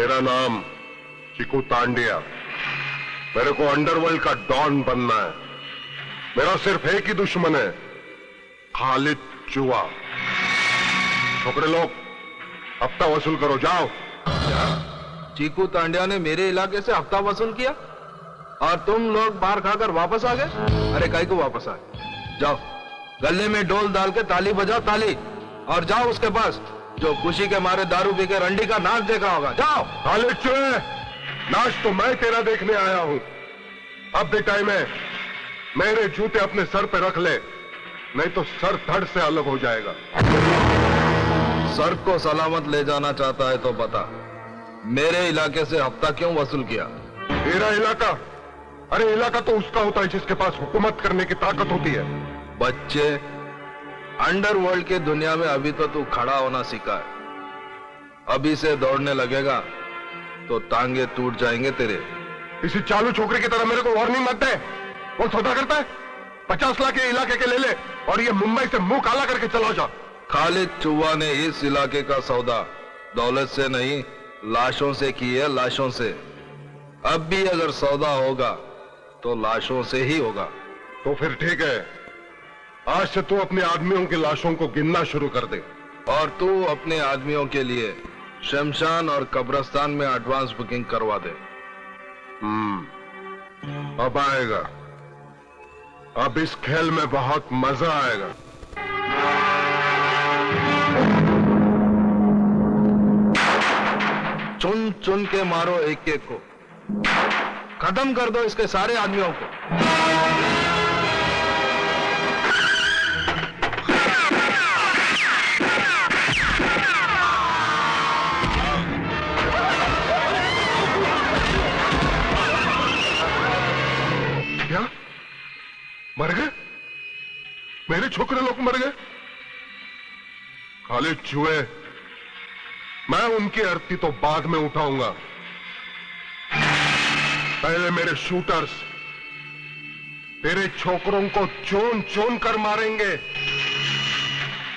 मेरा नाम चिकू तांडिया। मेरे को अंडरवर्ल्ड का डॉन बनना है। मेरा सिर्फ एक ही दुश्मन है, खालिद चुआ। छोकरे लोग, हफ्ता वसूल करो, जाओ। चीकू तांडिया ने मेरे इलाके से हफ्ता वसूल किया और तुम लोग बाहर खाकर वापस आ गए? अरे काहे को वापस आए? जाओ, गले में डोल डाल के ताली बजाओ, ताली। और जाओ उसके पास जो खुशी के मारे दारू पी के रंडी का नाच देखा होगा। जाओ। खालिद चुए, नाच तो मैं तेरा देखने आया हूं। अब भी टाइम है, मेरे जूते अपने सर पे रख ले, नहीं तो सर धड़ से अलग हो जाएगा। सर को सलामत ले जाना चाहता है तो बता, मेरे इलाके से हफ्ता क्यों वसूल किया? तेरा इलाका? अरे इलाका तो उसका होता है जिसके पास हुकूमत करने की ताकत होती है। बच्चे, अंडरवर्ल्ड की दुनिया में अभी तो तू खड़ा होना सीखा है। अभी से दौड़ने लगेगा तो टांगे टूट जाएंगे तेरे। किसी चालू छोकरे की तरह मेरे को वार्निंग मत दे। वो सौदा करता है, 50 लाख के इलाके के ले ले और ये मुंबई से मुंह काला करके चला जा। खालिद चुवा ने इस इलाके का सौदा दौलत से नहीं, लाशों से की है, लाशों से। अब भी अगर सौदा होगा तो लाशों से ही होगा। तो फिर ठीक है, आज से तू अपने आदमियों की लाशों को गिनना शुरू कर दे। और तू अपने आदमियों के लिए शमशान और कब्रिस्तान में एडवांस बुकिंग करवा दे। अब आएगा, अब इस खेल में बहुत मजा आएगा। चुन चुन के मारो एक एक को, खत्म कर दो इसके सारे आदमियों को। क्या मर गए? मेरे छोकरे लोग मर गए? खालिद चुए, मैं उनकी अर्थी तो बाद में उठाऊंगा। पहले मेरे शूटर्स तेरे छोकरों को चोन चोन कर मारेंगे।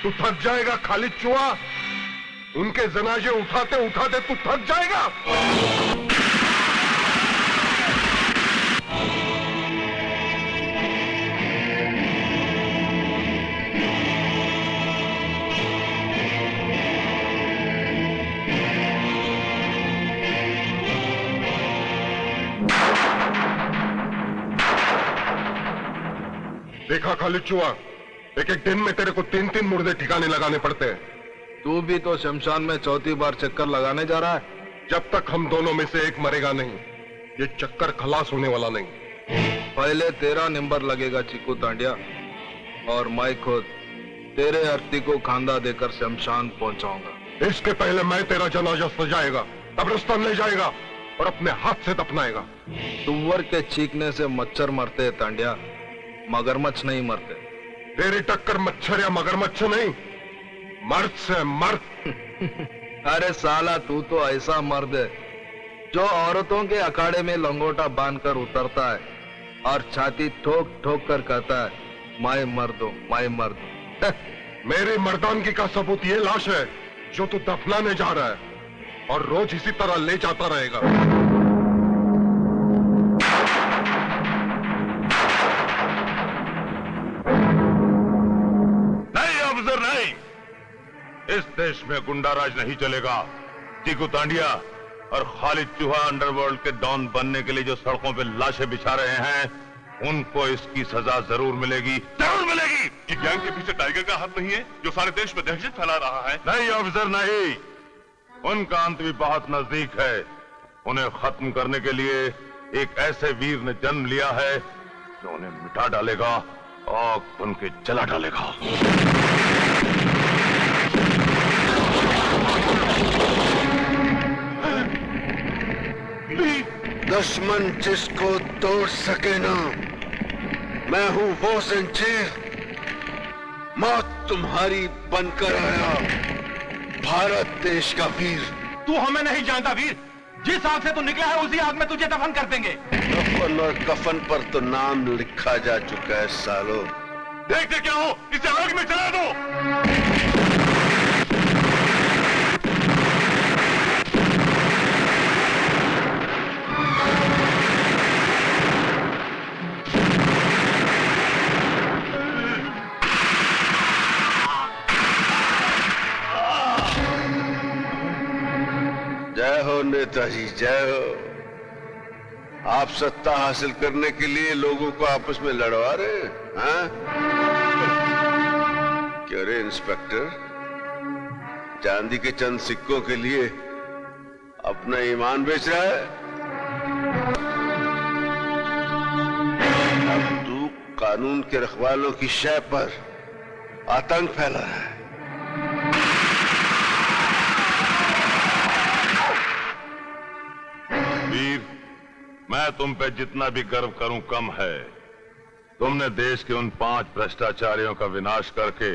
तू थक जाएगा खालिद चुआ, उनके जनाजे उठाते उठाते तू थक जाएगा। देखा खालिद चुआ, एक एक दिन में तेरे को 3-3 मुर्दे ठिकाने लगाने पड़ते हैं। तू भी तो शमशान में चौथी बार चक्कर लगाने जा रहा है। जब तक हम दोनों में से एक मरेगा नहीं, ये चक्कर खलास होने वाला नहीं। पहले तेरा नंबर लगेगा चीकू तांडिया, और मैं खुद तेरे अर्थी को खांदा देकर शमशान पहुंचाऊंगा। इसके पहले मैं तेरा जनाजा सजाएगा, कब्रिस्तान ले जाएगा और अपने हाथ से दफनाएगा। तुव्वर के चीखने से मच्छर मरते हैं तांडिया, मगरमच्छ नहीं मरते। तेरी टक्कर मच्छर या मगरमच्छ नहीं, मर्द से मर्द। अरे साला, तू तो ऐसा मर्द है जो औरतों के अखाड़े में लंगोटा बांधकर उतरता है और छाती ठोक ठोक कर कहता है, मैं मर्द हूं, मैं मर्द हूं। मेरी मर्दानगी का सबूत ये लाश है जो तू दफनाने जा रहा है, और रोज इसी तरह ले जाता रहेगा। इस देश में गुंडाराज नहीं चलेगा। चीकू तांडिया और खालिद चूहा अंडरवर्ल्ड के डॉन बनने के लिए जो सड़कों पे लाशें बिछा रहे हैं, उनको इसकी सजा जरूर मिलेगी, जरूर मिलेगी। कि गैंग के पीछे टाइगर का हाथ नहीं है जो सारे देश में दहशत फैला रहा है? नहीं ऑफिसर, नहीं। उनका अंत भी बहुत नजदीक है। उन्हें खत्म करने के लिए एक ऐसे वीर ने जन्म लिया है जो उन्हें मिटा डालेगा, आग बन के जला डालेगा। दुश्मन जिसको तोड़ सके ना, मैं हूं वो जंजीर। मौत तुम्हारी बनकर आया, भारत देश का वीर। तू हमें नहीं जानता वीर, जिस आग से तू निकला है उसी आग में तुझे दफन कर देंगे। कफन और कफन पर तो नाम लिखा जा चुका है सालो। देखते क्या हो, इसे आग में चला दो। जय हो नेताजी, जय हो। आप सत्ता हासिल करने के लिए लोगों को आपस में लड़वा रहे हैं, हाँ? क्यों रे इंस्पेक्टर, चांदी के चंद सिक्कों के लिए अपना ईमान बेच रहा है? अब तू कानून के रखवालों की शय पर आतंक फैला रहा है। वीर, मैं तुम पे जितना भी गर्व करूं कम है। तुमने देश के उन 5 भ्रष्टाचारियों का विनाश करके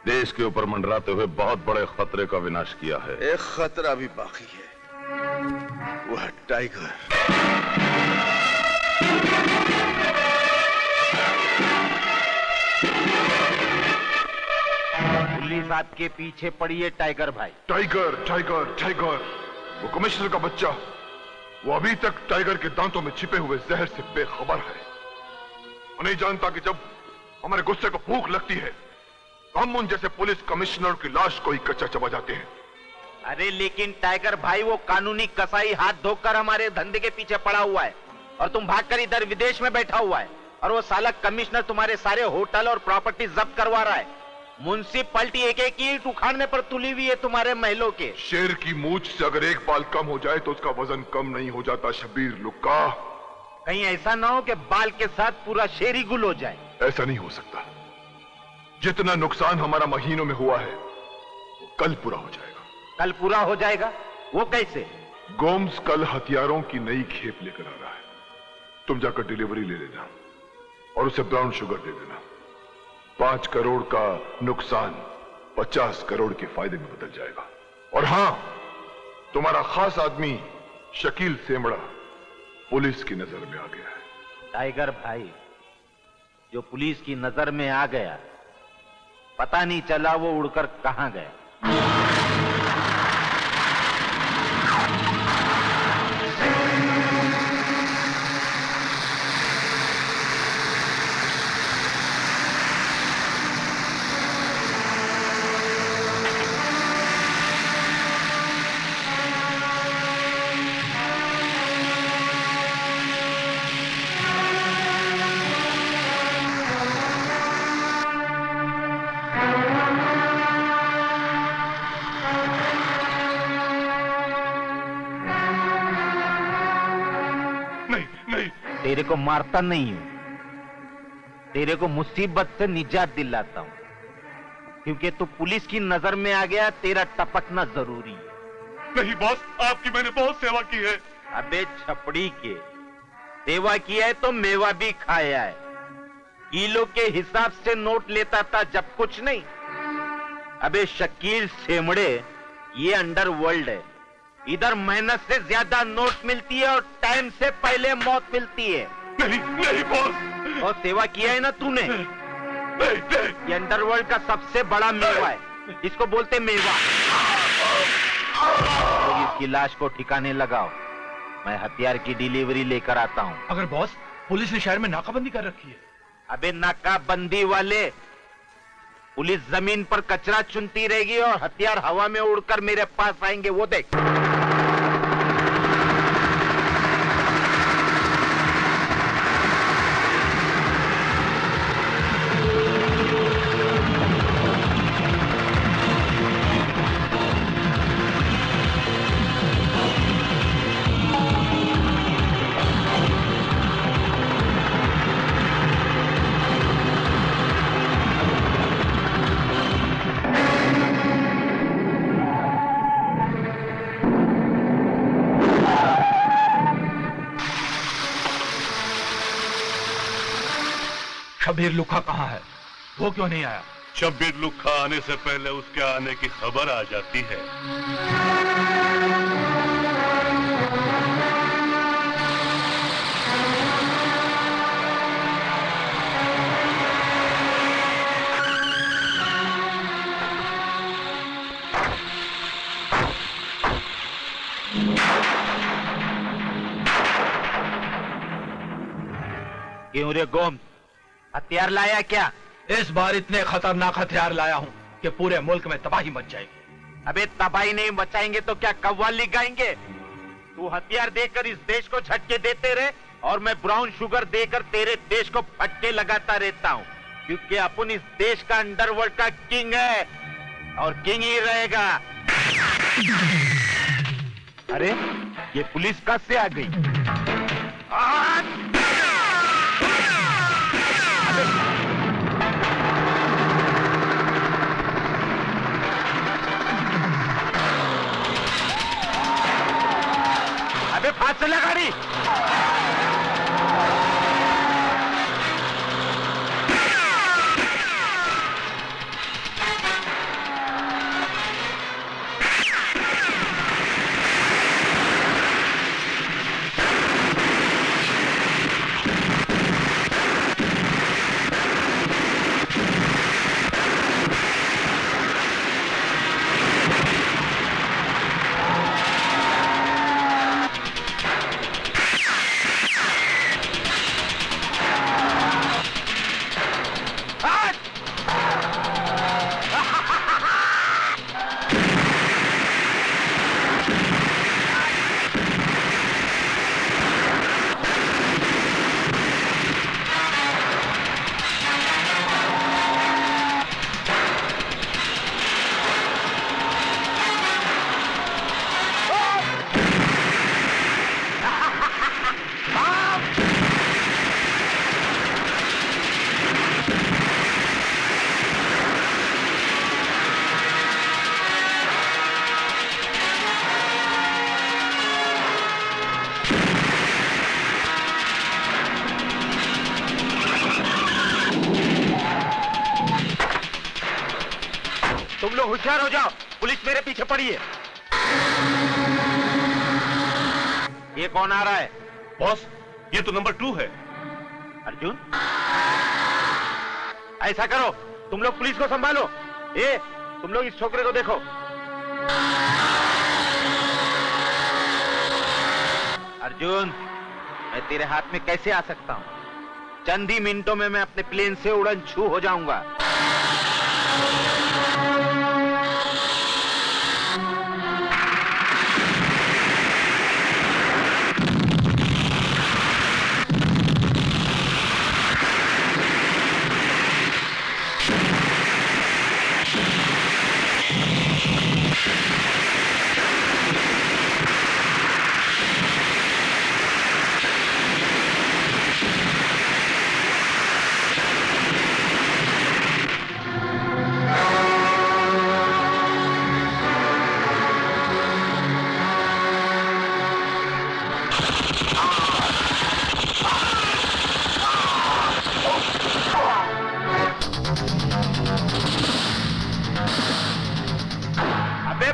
देश के ऊपर मंडराते हुए बहुत बड़े खतरे का विनाश किया है। एक खतरा भी बाकी है, वो है टाइगर। पुलिस आपके पीछे पड़ी है टाइगर भाई। टाइगर टाइगर टाइगर, वो कमिश्नर का बच्चा, वो अभी तक टाइगर के दांतों में छिपे हुए जहर से बेखबर है। वो नहीं जानता कि जब हमारे गुस्से को भूख लगती है तो हम उन जैसे पुलिस कमिश्नर की लाश को ही कच्चा चबा जाते हैं। अरे लेकिन टाइगर भाई, वो कानूनी कसाई हाथ धोकर हमारे धंधे के पीछे पड़ा हुआ है और तुम भागकर इधर विदेश में बैठा हुआ है, और वो साला कमिश्नर तुम्हारे सारे होटल और प्रॉपर्टी जब्त करवा रहा है। म्युनिसिपैलिटी एक एक ईंट उखाड़ने पर तुली हुई है तुम्हारे महलों के। शेर की मूंछ से अगर एक बाल कम हो जाए तो उसका वजन कम नहीं हो जाता शब्बीर लुक्का। कहीं ऐसा ना हो कि बाल के साथ पूरा शेर ही गुल हो जाए। ऐसा नहीं हो सकता। जितना नुकसान हमारा महीनों में हुआ है वो कल पूरा हो जाएगा। कल पूरा हो जाएगा? वो कैसे? गोम्स कल हथियारों की नई खेप लेकर आ रहा है। तुम जाकर डिलीवरी ले लेना और उसे ब्राउन शुगर दे देना। 5 करोड़ का नुकसान 50 करोड़ के फायदे में बदल जाएगा। और हां, तुम्हारा खास आदमी शकील सेमड़ा पुलिस की नजर में आ गया है। टाइगर भाई, जो पुलिस की नजर में आ गया, पता नहीं चला वो उड़कर कहां गया। तेरे को मारता नहीं हूं, तेरे को मुसीबत से निजात दिलाता हूं, क्योंकि तू पुलिस की नजर में आ गया। तेरा टपकना जरूरी है। नहीं बॉस, आपकी मैंने बहुत सेवा की है। अबे छपड़ी के, सेवा किया है तो मेवा भी खाया है। किलो के हिसाब से नोट लेता था जब कुछ नहीं। अबे शकील सेमड़े, ये अंडरवर्ल्ड है। इधर मेहनत से ज्यादा नोट मिलती है और टाइम से पहले मौत मिलती है। नहीं नहीं बॉस। और सेवा किया है ना तूने। ये अंडरवर्ल्ड का सबसे बड़ा मेवा है, इसको बोलते मेवा। तो इसकी लाश को ठिकाने लगाओ, मैं हथियार की डिलीवरी लेकर आता हूँ। अगर बॉस, पुलिस ने शहर में नाकाबंदी कर रखी है। अबे नाकाबंदी वाले, पुलिस जमीन पर कचरा चुनती रहेगी और हथियार हवा में उड़कर मेरे पास आएंगे, वो देख। शब्बीर लुखा कहाँ है? वो क्यों नहीं आया? शब्बीर लुखा आने से पहले उसके आने की खबर आ जाती है। क्यों रे गोम, हथियार लाया क्या? इस बार इतने खतरनाक हथियार लाया हूं कि पूरे मुल्क में तबाही मच जाएगी। अबे तबाही नहीं बचाएंगे तो क्या कव्वाली गाएंगे? तू हथियार देकर इस देश को झटके देते रहे और मैं ब्राउन शुगर देकर तेरे देश को फटके लगाता रहता हूँ, क्योंकि अपन इस देश का अंडरवर्ल्ड का किंग है और किंग ही रहेगा। अरे ये पुलिस कब से आ गई? अबे फास्ट चला गाड़ी। तुम लोग होशियार हो जाओ, पुलिस मेरे पीछे पड़ी है। ये कौन आ रहा है? बॉस, ये तो नंबर 2 है। अर्जुन, ऐसा करो, तुम लोग पुलिस को संभालो। तुम लोग इस छोकरे को देखो। अर्जुन, मैं तेरे हाथ में कैसे आ सकता हूं? चंद ही मिनटों में मैं अपने प्लेन से उड़न छू हो जाऊंगा।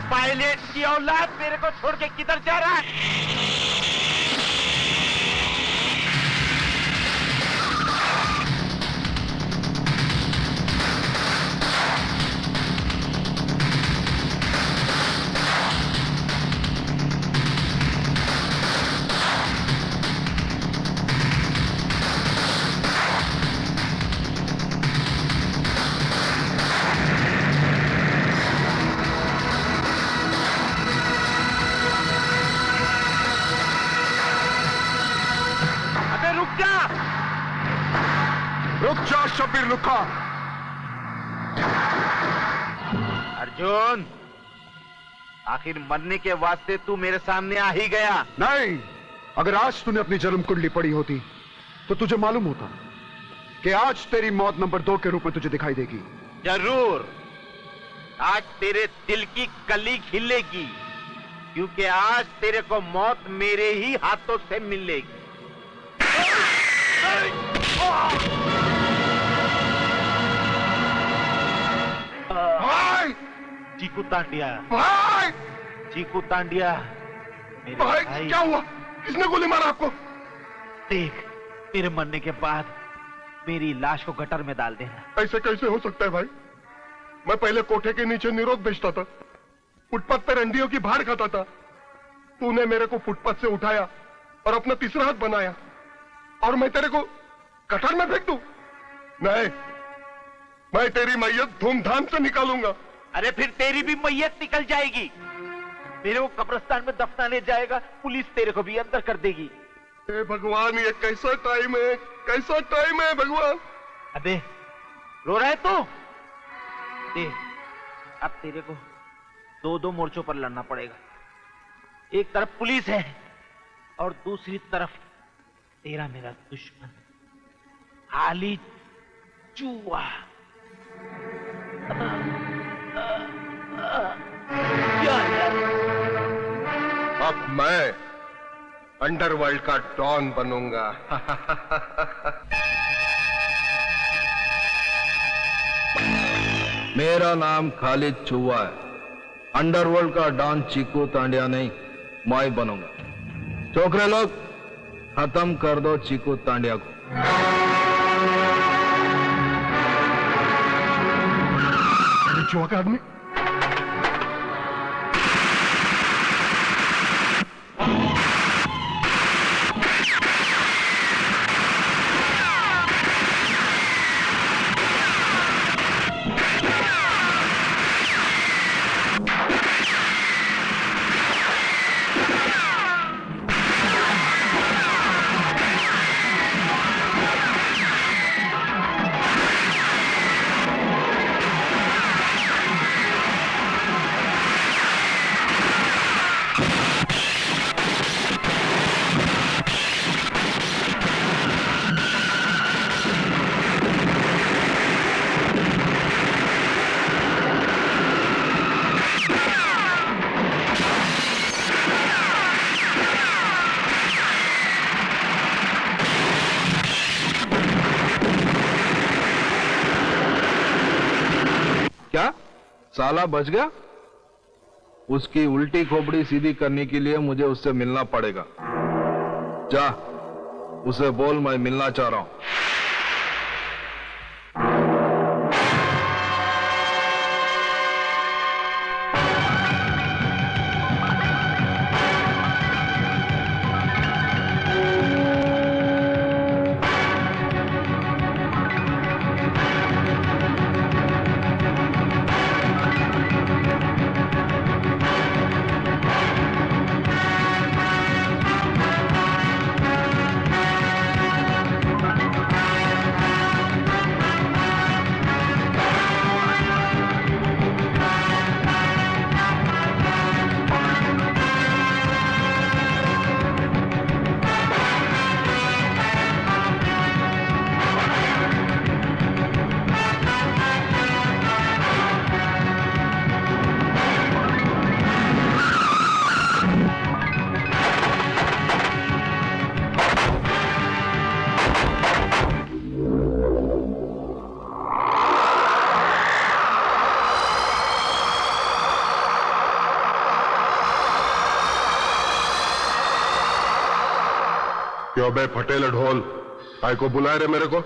पायलट की औलाद मेरे को छोड़ के किधर जा रहा है? रुक जा शब्बीर लुक्का। अर्जुन, आखिर मरने के वास्ते तू मेरे सामने आ ही गया। नहीं, अगर आज तूने अपनी जन्म कुंडली पढ़ी होती तो तुझे मालूम होता कि आज तेरी मौत नंबर 2 के रूप में तुझे दिखाई देगी। जरूर, आज तेरे दिल की कली खिलेगी, क्योंकि आज तेरे को मौत मेरे ही हाथों से मिलेगी। भाई! चीकू तांडिया, भाई! चीकू तांडिया, मेरे भाई, भाई। क्या हुआ? किसने गोली मारा आपको? देख, तेरे मरने के बाद मेरी लाश को गटर में डाल देना। ऐसे कैसे हो सकता है भाई? मैं पहले कोठे के नीचे निरोध बेचता था, फुटपाथ पर अंडियों की भाड़ खाता था। तूने मेरे को फुटपाथ से उठाया और अपना तीसरा हाथ बनाया, और मैं तेरे को गटर में फेंक दूं? नहीं, मैं तेरी मैयत धूमधाम से निकालूंगा। अरे फिर तेरी भी मैयत निकल जाएगी। तेरे को कब्रिस्तान में दफनाने जाएगा, पुलिस तेरे को भी अंदर कर देगी। हे भगवान, ये कैसा टाइम है, कैसा टाइम है भगवान। अबे रो रहा है तो देख, अब तेरे को दो दो मोर्चों पर लड़ना पड़ेगा। एक तरफ पुलिस है और दूसरी तरफ तेरा मेरा दुश्मन खाली चूहा। अब मैं अंडरवर्ल्ड का डॉन बनूंगा। मेरा नाम खालिद चुवा है। अंडरवर्ल्ड का डॉन चीकू तांडिया नहीं, मैं बनूंगा। छोकरे लोग, खत्म कर दो चीकू तांडिया को। चुहा का आदमी क्या साला बच गया? उसकी उल्टी खोपड़ी सीधी करने के लिए मुझे उससे मिलना पड़ेगा। जा, उसे बोल मैं मिलना चाह रहा हूं। क्यों बे फटेल ढोल, काय को बुलाए रे मेरे को?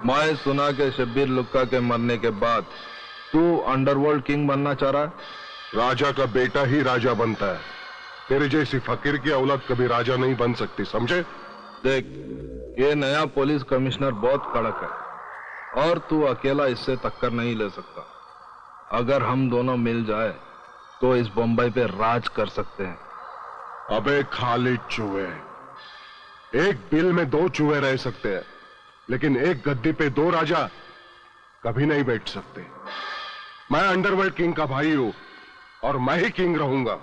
मैं सुना के शब्बीर लुक्का के मरने के बाद तू अंडरवर्ल्ड किंग बनना चाह रहा है। राजा का बेटा ही राजा बनता है। तेरे जैसी फकीर की औलाद कभी राजा नहीं बन सकती, समझे? देख, ये नया पुलिस कमिश्नर बहुत कड़क है और तू अकेला इससे टक्कर नहीं ले सकता। अगर हम दोनों मिल जाए तो इस बम्बई पे राज कर सकते हैं। अबे खालिद चूहे, एक बिल में दो चूहे रह सकते हैं, लेकिन एक गद्दी पे दो राजा कभी नहीं बैठ सकते। मैं अंडरवर्ल्ड किंग का भाई हूं और मैं ही किंग रहूंगा।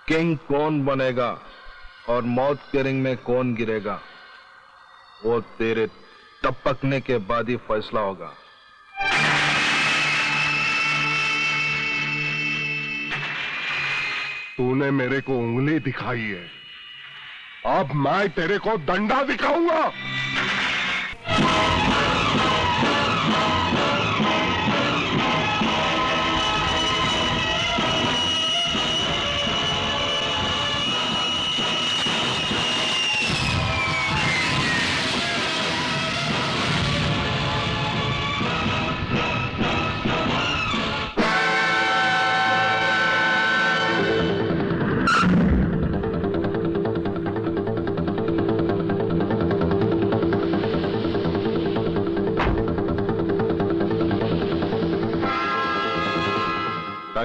किंग कौन बनेगा और मौत के रिंग में कौन गिरेगा, वो तेरे टपकने के बाद ही फैसला होगा। तूने मेरे को उंगली दिखाई है, अब मैं तेरे को डंडा दिखाऊंगा।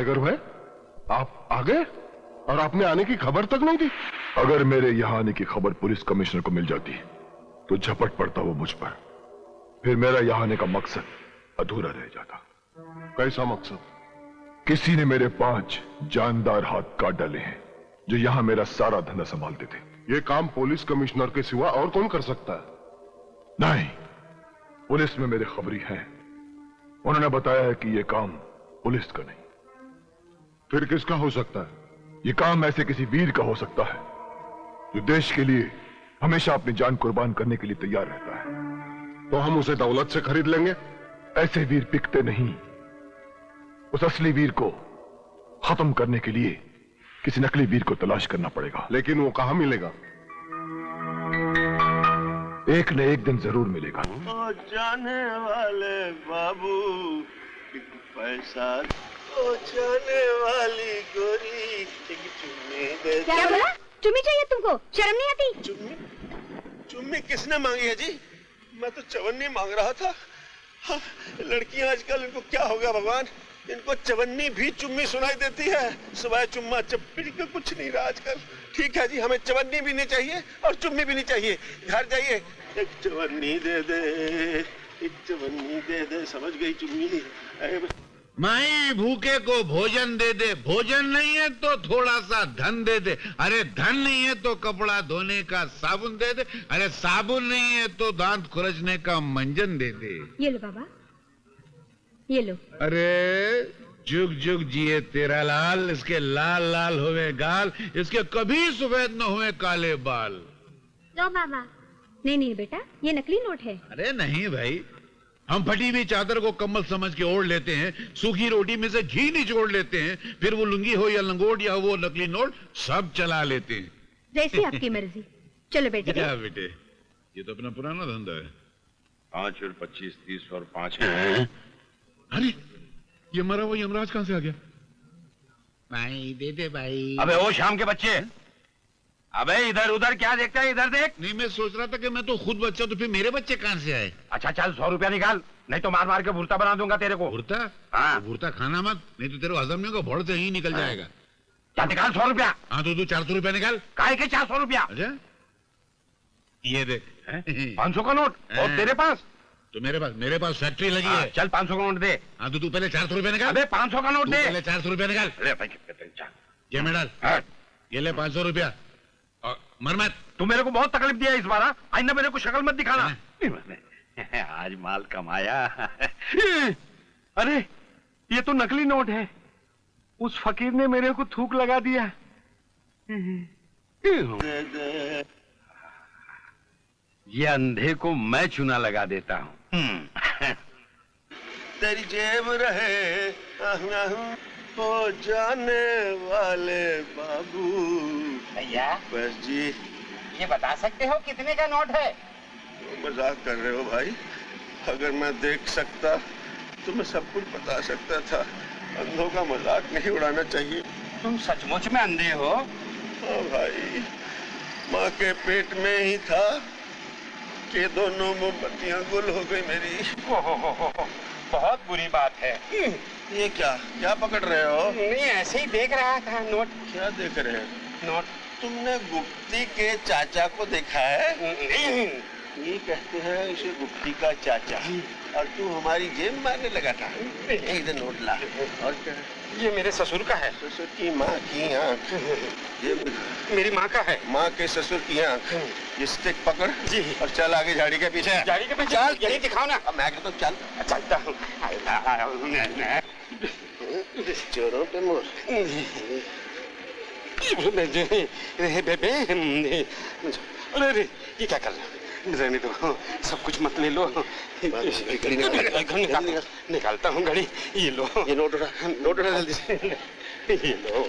टाइगर भाई, आप आ गए और आपने आने की खबर तक नहीं दी। अगर मेरे यहाँ आने की खबर पुलिस कमिश्नर को मिल जाती तो झपट पड़ता वो मुझ पर, फिर मेरा यहाँ आने का मकसद अधूरा रह जाता। कैसा मकसद? किसी ने मेरे 5 जानदार हाथ काट डाले हैं जो यहाँ मेरा सारा धंधा संभालते थे। ये काम पुलिस कमिश्नर के सिवा और कौन कर सकता है? नहीं, पुलिस में मेरे खबरी हैं। उन्होंने बताया है कि यह काम पुलिस का नहीं। फिर किसका हो सकता है? ये काम ऐसे किसी वीर का हो सकता है जो देश के लिए हमेशा अपनी जान कुर्बान करने के लिए तैयार रहता है। तो हम उसे दौलत से खरीद लेंगे। ऐसे वीर बिकते नहीं। उस असली वीर को खत्म करने के लिए किसी नकली वीर को तलाश करना पड़ेगा। लेकिन वो कहां मिलेगा? एक न एक दिन जरूर मिलेगा। ओ जाने वाले बाबू, एक पैसा। ओ जाने वाली गोरी, एक चुम्मी दे दे। क्या बोला? चुम्मी चाहिए तुमको? शर्म नहीं आती? चुम्मी? चुम्मी किसने मांगी है जी? मैं तो चवन्नी मांग रहा था। हाँ, लड़कियां आजकल, इनको क्या हो गया भगवान, इनको चवन्नी भी चुम्मी सुनाई देती है। सुबह चुम्मा चप्पी का कुछ नहीं रहा आजकल। ठीक है जी, हमें चवन्नी भी नहीं चाहिए और चुम्मी भी नहीं चाहिए। घर जाइए, एक चवन्नी दे दे, एक चवन्नी दे दे। समझ गई चुम्मी? माई भूखे को भोजन दे दे, भोजन नहीं है तो थोड़ा सा धन दे दे, अरे धन नहीं है तो कपड़ा धोने का साबुन दे दे, अरे साबुन नहीं है तो दांत खुरचने का मंजन दे दे। ये लो बाबा, ये लो। अरे जुग जुग जिए तेरा लाल, इसके लाल लाल हुए गाल, इसके कभी सफेद न हुए काले बाल। लो बाबा। नहीं नहीं बेटा, ये नकली नोट है। अरे नहीं भाई, हम फटी हुई चादर को कम्बल समझ के ओढ़ लेते हैं, सूखी रोटी में से घी निचोड़ लेते हैं, फिर वो लुंगी हो या लंगोट या वो नकली नोट सब चला लेते हैं। जैसी आपकी मर्जी। चलो बेटे। क्या बेटे, ये तो अपना पुराना धंधा है। 5 और 25, 30 और 5 अरे ये मरा हुआ यमराज कहां से आ गया? भाई दे दे भाई। अबे ओ शाम के बच्चे, अबे इधर उधर क्या देखता है? इधर देख। नहीं, मैं सोच रहा था कि मैं तो खुद बच्चा, तो फिर मेरे बच्चे कहां से आए? अच्छा चल 100 रुपया निकाल, नहीं तो मार मार के भुर्ता बना दूंगा तेरे को। भुर्ता? हाँ। भुर्ता खाना मत, नहीं तो तेरे हजम नहीं होगा, भोड़ से ही निकल जाएगा। चल निकाल 100 रुपया। हाँ तो तू 400 रुपया निकाल। काहे के 400 रुपया? अच्छा ये देख 500 का नोट। और तेरे पास? तो मेरे पास फैक्ट्री लगी है। चल 500 का नोट दे। हाँ तो तू पहले 400 रुपया निकाल। अबे 500 का नोट तू दे। पहले 400 रुपया निकाल। अरे भाई कितने चल। ये में डाल। ये ले 500 रुपया। और मर मत। तू मेरे को बहुत तकलीफ दिया इस बार। आइंदा मेरे को शक्ल मत दिखाना। आज माल कमाया। अरे ये तो नकली नोट है, उस फकीर ने मेरे को थूक लगा दिया। ये अंधे को मैं चूना लगा देता हूँ। तेरी जेब रहे हो जाने वाले बाबू। भैया बस जी, ये बता सकते हो कितने का नोट है? मजाक कर रहे हो भाई? अगर मैं देख सकता तो मैं सब कुछ बता सकता था। अंधों का मजाक नहीं उड़ाना चाहिए। तुम सचमुच में अंधे हो? हाँ भाई, माँ के पेट में ही था कि दोनों मोमबत्तियां गुल हो गई मेरी। बहुत बुरी बात है। ये क्या पकड़ रहे हो? नहीं ऐसे ही देख रहा था नोट। क्या देख रहे हैं? नोट। तुमने गुप्ती के चाचा को देखा है? नहीं। ये कहते हैं इसे गुप्ती का चाचा, और तू हमारी जेब मारने लगा था। इधर नोट ला। और क्या? ये मेरे ससुर का है। ससुर की माँ की आँख। ये मेरी माँ का है। माँ के ससुर की आँख। ये स्टिक पकड़ जी। और चल आगे झाड़ी के पीछे। गाड़ी के पीछे? चल। यही दिखाओ ना। अब मैं तो चल। चलता हूँ। चोरों पे मोर। अरे ये क्या कर रहा है? रहने दो, सब कुछ मत ले लो। निकालता हूँ घड़ी। ये लो। ये नोट उठा जल्दी से। ये लो।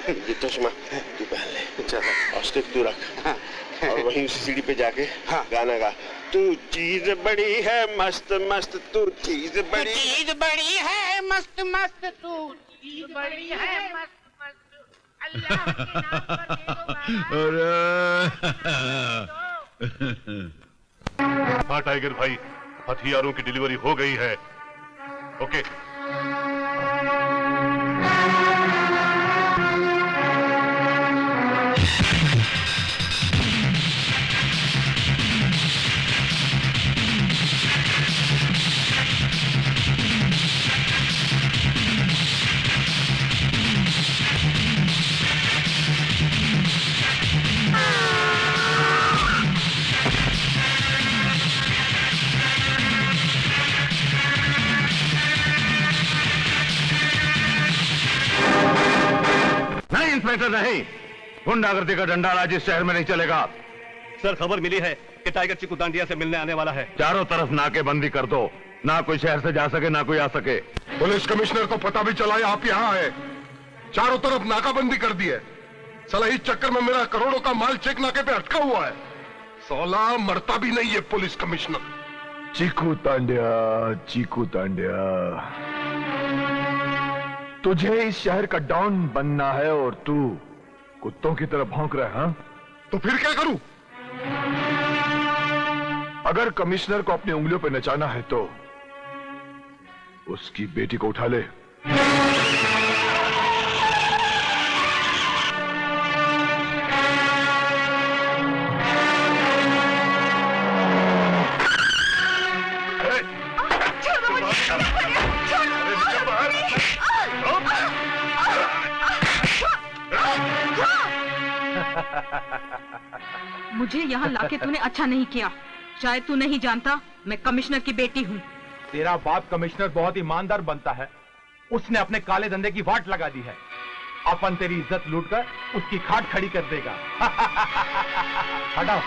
ये चश्मा तू पहन ले। चल, और स्टिक तू रख। और वहीं सीढ़ी पे जाके गाना गा। तू चीज बड़ी है मस्त मस्त, तू चीज बड़ी है मस्त मस्त, तू चीज बड़ी है मस्त मस्त, अल्लाह के नाम पर दे दो बाबा। हाँ टाइगर भाई, हथियारों की डिलीवरी हो गई है। ओके। नहीं इंस्पेक्टर नहीं, गुंडागर्दी का डंडा आज इस शहर में नहीं चलेगा। सर खबर मिली है कि टाइगर चिकू दांडिया से मिलने आने वाला है। चारों तरफ नाकेबंदी कर दो, ना कोई शहर से जा सके ना कोई आ सके। पुलिस कमिश्नर को पता भी चला है आप यहाँ है, चारों तरफ नाकाबंदी कर दी है। साला इस चक्कर में मेरा करोड़ों का माल चेक नाके पे अटका हुआ है। साला मरता भी नहीं है पुलिस कमिश्नर। चीकू तांड्या, तुझे इस शहर का डॉन बनना है और तू कुत्तों की तरह भौंक रहा है, हाँ? तो फिर क्या करूं? अगर कमिश्नर को अपनी उंगलियों पर नचाना है तो उसकी बेटी को उठा ले। मुझे यहाँ लाके तूने अच्छा नहीं किया। शायद तू नहीं जानता, मैं कमिश्नर की बेटी हूँ। तेरा बाप कमिश्नर बहुत ईमानदार बनता है, उसने अपने काले धंधे की वाट लगा दी है। अपन तेरी इज्जत लूटकर उसकी खाट खड़ी कर देगा। हटाओ।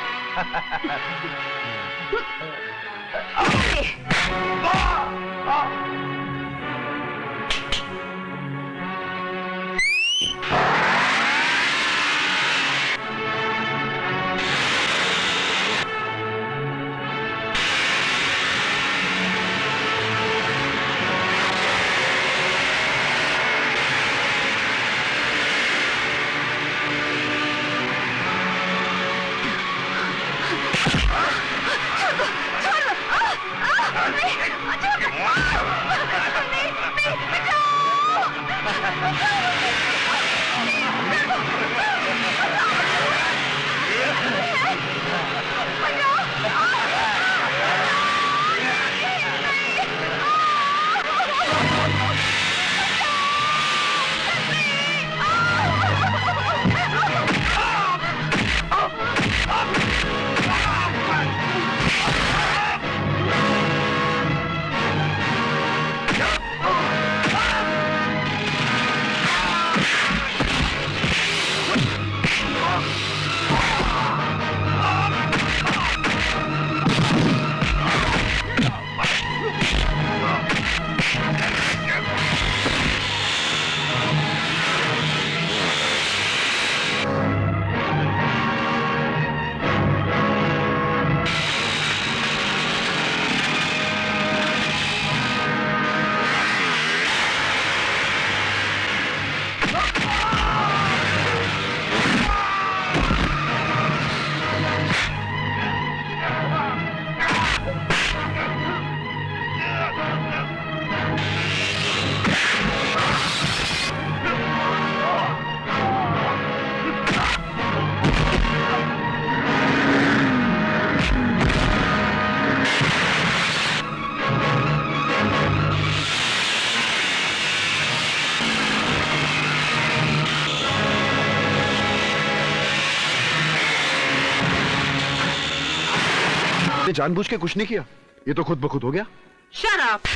जानबूझ के कुछ नहीं किया, ये तो खुद ब खुद हो गया। Shut up!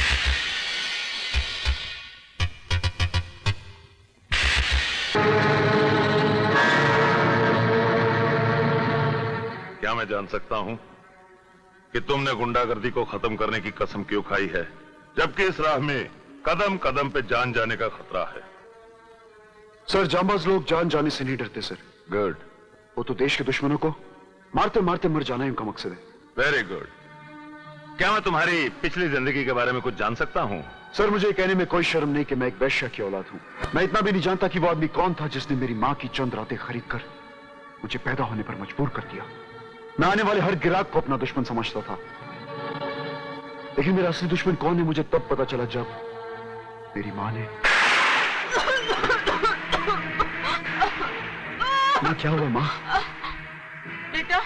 क्या मैं जान सकता हूं कि तुमने गुंडागर्दी को खत्म करने की कसम क्यों खाई है, जबकि इस राह में कदम कदम पे जान जाने का खतरा है? सर, जांबाज लोग जान जाने से नहीं डरते सर। गुड। वो तो देश के दुश्मनों को मारते मारते मर जाना ही उनका मकसद है। Very good. क्या मैं तुम्हारी पिछली जिंदगी के बारे में कुछ जान सकता हूं? सर, मुझे कहने में कोई शर्म नहीं कि मैं एक वैश्या की औलाद हूं। मैं इतना भी नहीं जानता कि वो आदमी कौन था जिसने मेरी मां की चंद रातें खरीद कर मुझे पैदा होने पर मजबूर कर दिया। मैं आने वाले हर गिराक को अपना दुश्मन समझता था, लेकिन मेरा असली दुश्मन कौन है मुझे तब पता चला जब मेरी मां ने माँ क्या हुआ माँ? बेटा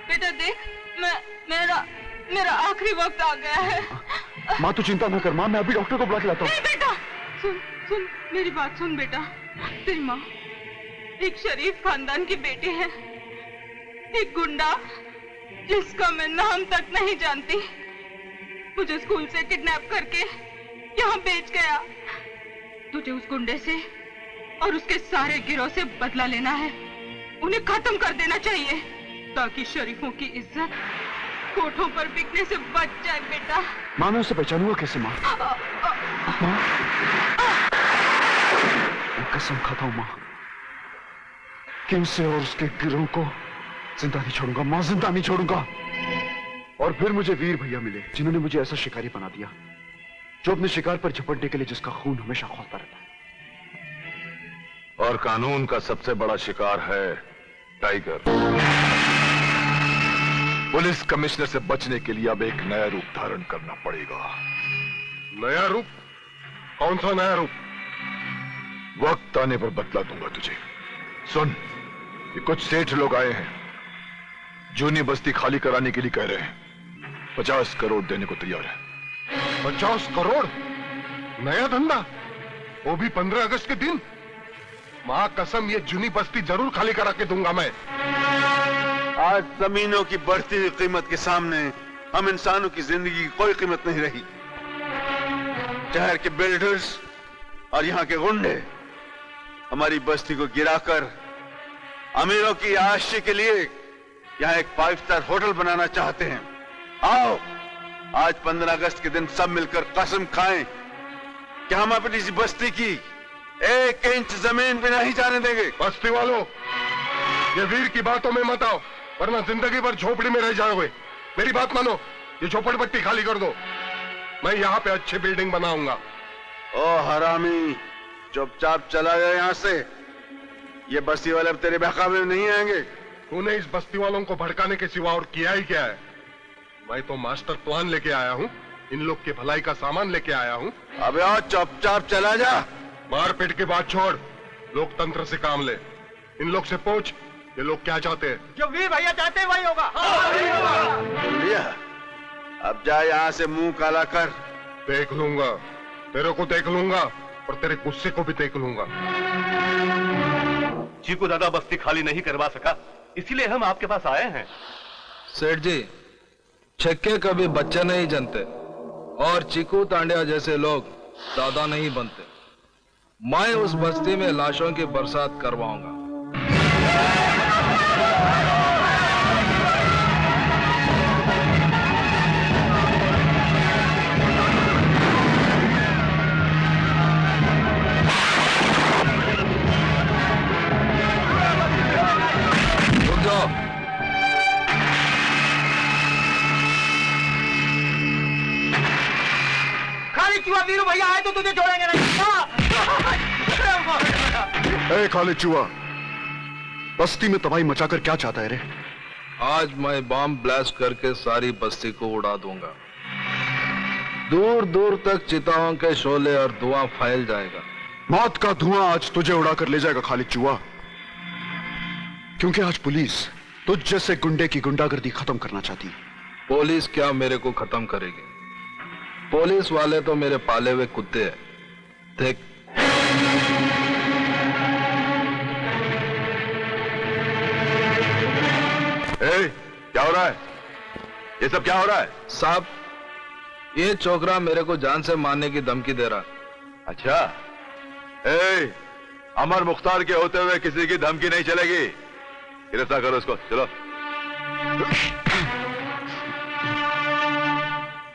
बेटा देख, मेरा आखिरी वक्त आ गया है। माँ तू चिंता ना कर माँ, मैं अभी डॉक्टर को बुला के लाता हूँ। नहीं बेटा, सुन मेरी बात सुन बेटा। तेरी माँ एक शरीफ खानदान की बेटी है। एक गुंडा जिसका मैं नाम तक नहीं जानती मुझे स्कूल से किडनैप करके यहाँ बेच गया। तुझे उस गुंडे से और उसके सारे गिरोह से बदला लेना है। उन्हें खत्म कर देना चाहिए ताकि शरीफों की इज्जत कोठों पर बिकने से बच जाए बेटा। माँ मैं उसे पहचानूंगा कैसे माँ? माँ मैं कसम खाता हूँ माँ कि उसे और उसके गिरोह को जिंदा नहीं छोड़ूंगा माँ, जिंदा नहीं छोड़ूंगा। और फिर मुझे वीर भैया मिले जिन्होंने मुझे ऐसा शिकारी बना दिया जो अपने शिकार पर झपटने के लिए जिसका खून हमेशा खौलता रहता है। और कानून का सबसे बड़ा शिकार है टाइगर। पुलिस कमिश्नर से बचने के लिए अब एक नया रूप धारण करना पड़ेगा। नया रूप? कौन सा नया रूप? वक्त आने पर बतला दूंगा तुझे। सुन, ये कुछ सेठ लोग आए हैं, जूनी बस्ती खाली कराने के लिए कह रहे हैं। 50 करोड़ देने को तैयार है। 50 करोड़? नया धंधा, वो भी 15 अगस्त के दिन? मां कसम, ये जूनी बस्ती जरूर खाली करा के दूंगा मैं। आज जमीनों की बढ़ती हुई कीमत के सामने हम इंसानों की जिंदगी की कोई कीमत नहीं रही। शहर के बिल्डर्स और यहाँ के गुंडे हमारी बस्ती को गिराकर अमीरों की आशी के लिए यहाँ एक 5 स्टार होटल बनाना चाहते हैं। आओ आज 15 अगस्त के दिन सब मिलकर कसम खाएं कि हम अपनी इस बस्ती की 1 इंच जमीन भी नहीं जाने देंगे। बस्ती वालों, ये वीर की बातों में मत आओ वरना जिंदगी भर झोपड़ी में रह जाओगे। मेरी बात मानो, ये झोपड़पट्टी खाली कर दो। मैं यहाँ पे अच्छी बिल्डिंग बनाऊंगा। ओ हरामी, चुपचाप चला जाए यहाँ से। ये बस्ती वाले अब तेरे बहकावे में नहीं आएंगे। तूने इस बस्ती वालों को भड़काने के सिवा और किया ही क्या है? मैं तो मास्टर प्लान लेके आया हूँ, इन लोग की भलाई का सामान लेके आया हूँ। अबे आओ, चुपचाप चला जा। मारपीट की बात छोड़, लोकतंत्र से काम ले। इन लोग से पूछ ये लोग क्या चाहते हैं। जो वीर भैया चाहते हैं वही होगा। भैया अब जा यहाँ से मुंह काला कर। देख लूंगा, तेरे को देख लूंगा और तेरे गुस्से को भी देख लूंगा। चीकू दादा बस्ती खाली नहीं करवा सका, इसीलिए हम आपके पास आए हैं। सेठ जी, छक्के कभी बच्चे नहीं जनते और चीकू तांडिया जैसे लोग दादा नहीं बनते। मैं उस बस्ती में लाशों की बरसात करवाऊंगा। रुक जाओ। खाली चुहा वीरू भैया आए तो तुझे छोड़ेंगे नहीं। ए खालिद चूहा, बस्ती में तबाही मचाकर क्या चाहता है रे? आज मैं बम ब्लास्ट करके सारी बस्ती को उड़ा दूंगा। दूर दूर तक चिताओं के शोले और धुआं फैल जाएगा। मौत का धुआं आज तुझे उड़ाकर ले जाएगा खालिद चूहा, क्योंकि आज पुलिस तुझ जैसे गुंडे की गुंडागर्दी खत्म करना चाहती है। पुलिस क्या मेरे को खत्म करेगी? पुलिस वाले तो मेरे पाले हुए कुत्ते हैं। देख, क्या हो रहा है? ये सब क्या हो रहा है? साहब, ये छोकरा मेरे को जान से मारने की धमकी दे रहा। अच्छा, अमर मुख्तार के होते हुए किसी की धमकी नहीं चलेगी। गिरफ्तार करो उसको, चलो।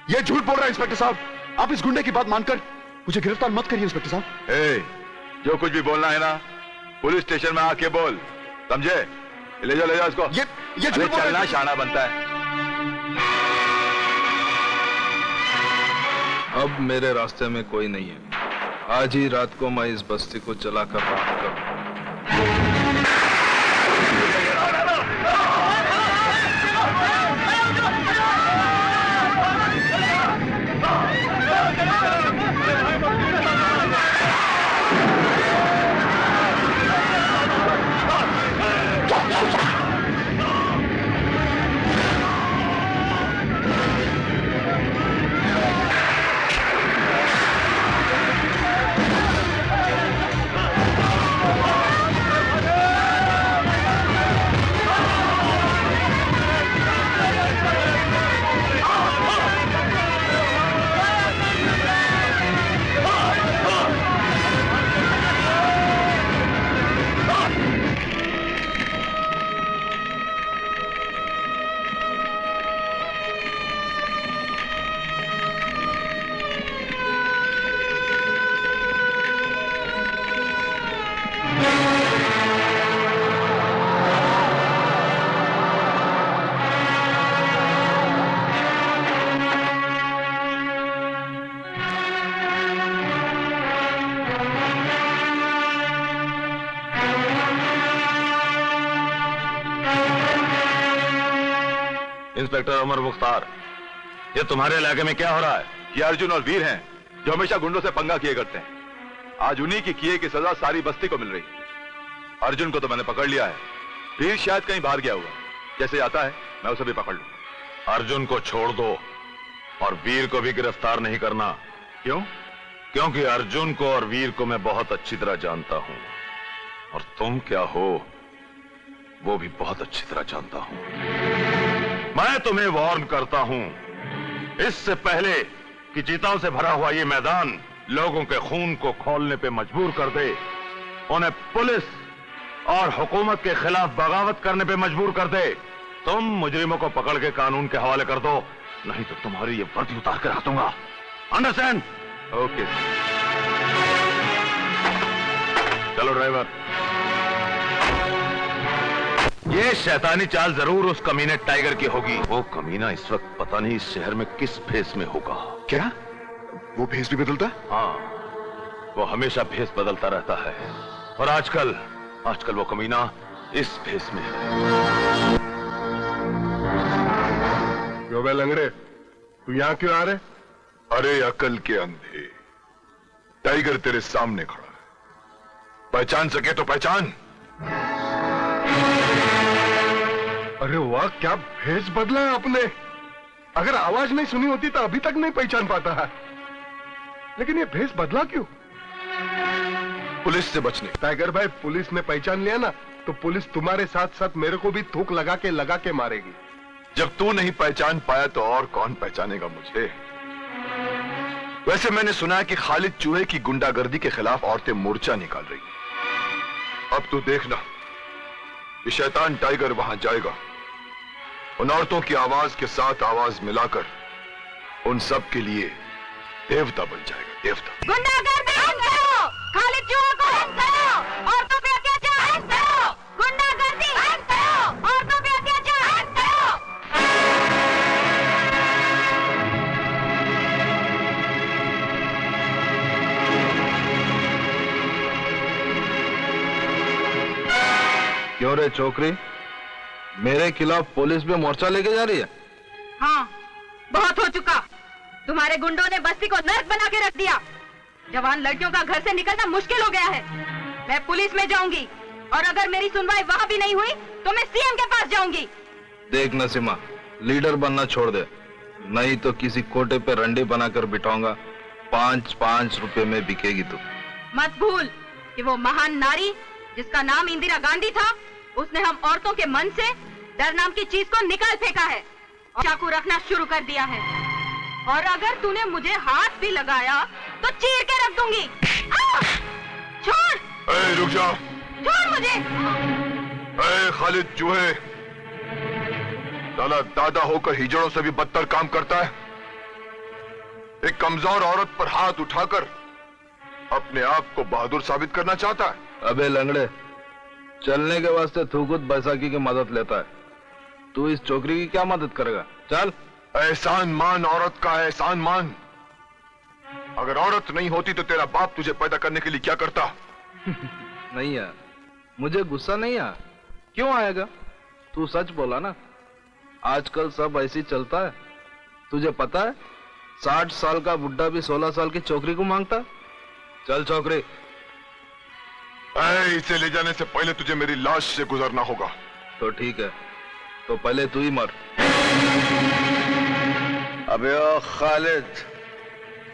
ये झूठ बोल रहा है इंस्पेक्टर साहब। आप इस गुंडे की बात मानकर मुझे गिरफ्तार मत करिए इंस्पेक्टर साहब। जो कुछ भी बोलना है ना, पुलिस स्टेशन में आके बोल, समझे? ले जाओ इसको। ये झूठ चलना शाना बनता है। अब मेरे रास्ते में कोई नहीं है। आज ही रात को मैं इस बस्ती को चलाकर राख करूंगा। इंस्पेक्टर उमर मुख्तार, ये तुम्हारे इलाके में क्या हो रहा है? ये अर्जुन और वीर हैं जो हमेशा गुंडों से पंगा किए करते हैं। आज उन्हीं की किए की सजा सारी बस्ती को मिल रही है। अर्जुन को तो मैंने पकड़ लिया है, वीर शायद कहीं बाहर गया हुआ। जैसे आता है मैं उसे भी पकड़ लूं। अर्जुन को छोड़ दो और वीर को भी गिरफ्तार नहीं करना। क्यों? क्योंकि अर्जुन को और वीर को मैं बहुत अच्छी तरह जानता हूं, और तुम क्या हो वो भी बहुत अच्छी तरह जानता हूं। मैं तुम्हें वार्न करता हूं, इससे पहले कि चीताओं से भरा हुआ ये मैदान लोगों के खून को खौलने पे मजबूर कर दे, उन्हें पुलिस और हुकूमत के खिलाफ बगावत करने पे मजबूर कर दे, तुम मुजरिमों को पकड़ के कानून के हवाले कर दो, नहीं तो तुम्हारी ये वर्दी उतार कर रख दूंगा। अंडरस्टैंड? ओके। चलो ड्राइवर। ये शैतानी चाल जरूर उस कमीने टाइगर की होगी। वो कमीना इस वक्त पता नहीं इस शहर में किस भेस में होगा। क्या? वो भेस भी बदलता? हाँ, वो हमेशा भेस बदलता रहता है, और आजकल वो कमीना इस भेस में है। क्यों बे लंगड़े, तू यहाँ क्यों आ रहे? अरे अकल के अंधे, टाइगर तेरे सामने खड़ा है, पहचान सके तो पहचान। अरे वाह, क्या भेस बदला है आपने। अगर आवाज नहीं सुनी होती तो अभी तक नहीं पहचान पाता है, लेकिन ये भेस बदला क्यों? पुलिस से बचने। टाइगर भाई, पुलिस ने पहचान लिया ना तो पुलिस तुम्हारे साथ साथ मेरे को भी थूक लगा के मारेगी। जब तू नहीं पहचान पाया तो और कौन पहचानेगा मुझे? वैसे मैंने सुना है कि खालिद चूहे की गुंडागर्दी के खिलाफ औरतें मोर्चा निकाल रही हैं। अब तू देखना, ये शैतान टाइगर वहां जाएगा, उन औरतों की आवाज के साथ आवाज मिलाकर उन सब के लिए देवता बन जाएगा। देवता। गुंडागर्दी बंद करो, खालिद चूहों को बंद करो, औरतों पे अत्याचार बंद करो, गुंडागर्दी बंद करो, औरतों पे अत्याचार बंद करो। क्यों रे छोकरी, मेरे खिलाफ पुलिस में मोर्चा लेके जा रही है? हाँ, बहुत हो चुका। तुम्हारे गुंडों ने बस्ती को नर्क बना के रख दिया। जवान लड़कियों का घर से निकलना मुश्किल हो गया है। मैं पुलिस में जाऊंगी, और अगर मेरी सुनवाई वहां भी नहीं हुई तो मैं सीएम के पास जाऊंगी। देख नसीमा, लीडर बनना छोड़ दे, नहीं तो किसी कोटे पे रंडी बनाकर बिठाऊंगा। 5-5 रुपए में बिकेगी तू। मत भूल कि वो महान नारी जिसका नाम इंदिरा गांधी था, उसने हम औरतों के मन से डर नाम की चीज को निकाल फेंका है और चाकू रखना शुरू कर दिया है। और अगर तूने मुझे हाथ भी लगाया तो चीर के रख दूंगी। छोड़। रुक जा। छोड़ मुझे। खालिद चूहे, साला दादा होकर हिजड़ों से भी बदतर काम करता है। एक कमजोर औरत पर हाथ उठाकर अपने आप को बहादुर साबित करना चाहता है। अबे लंगड़े, चलने के वास्ते थूकुत बैसाखी की मदद लेता है, तू इस छोकरी की क्या मदद करेगा? चल। एहसान मान औरत का, एहसान मान। अगर औरत नहीं होती तो तेरा बाप तुझे पैदा करने के लिए क्या करता? नहीं यार, मुझे गुस्सा नहीं आया। क्यों आएगा? तू सच बोला ना, आजकल सब ऐसी चलता है। तुझे पता है 60 साल का बुड्ढा भी 16 साल की छोकरी को मांगता। चल छोकरी। इसे ले जाने से पहले तुझे मेरी लाश से गुजरना होगा। तो ठीक है, तो पहले तू ही मर। अबे ओ खालिद,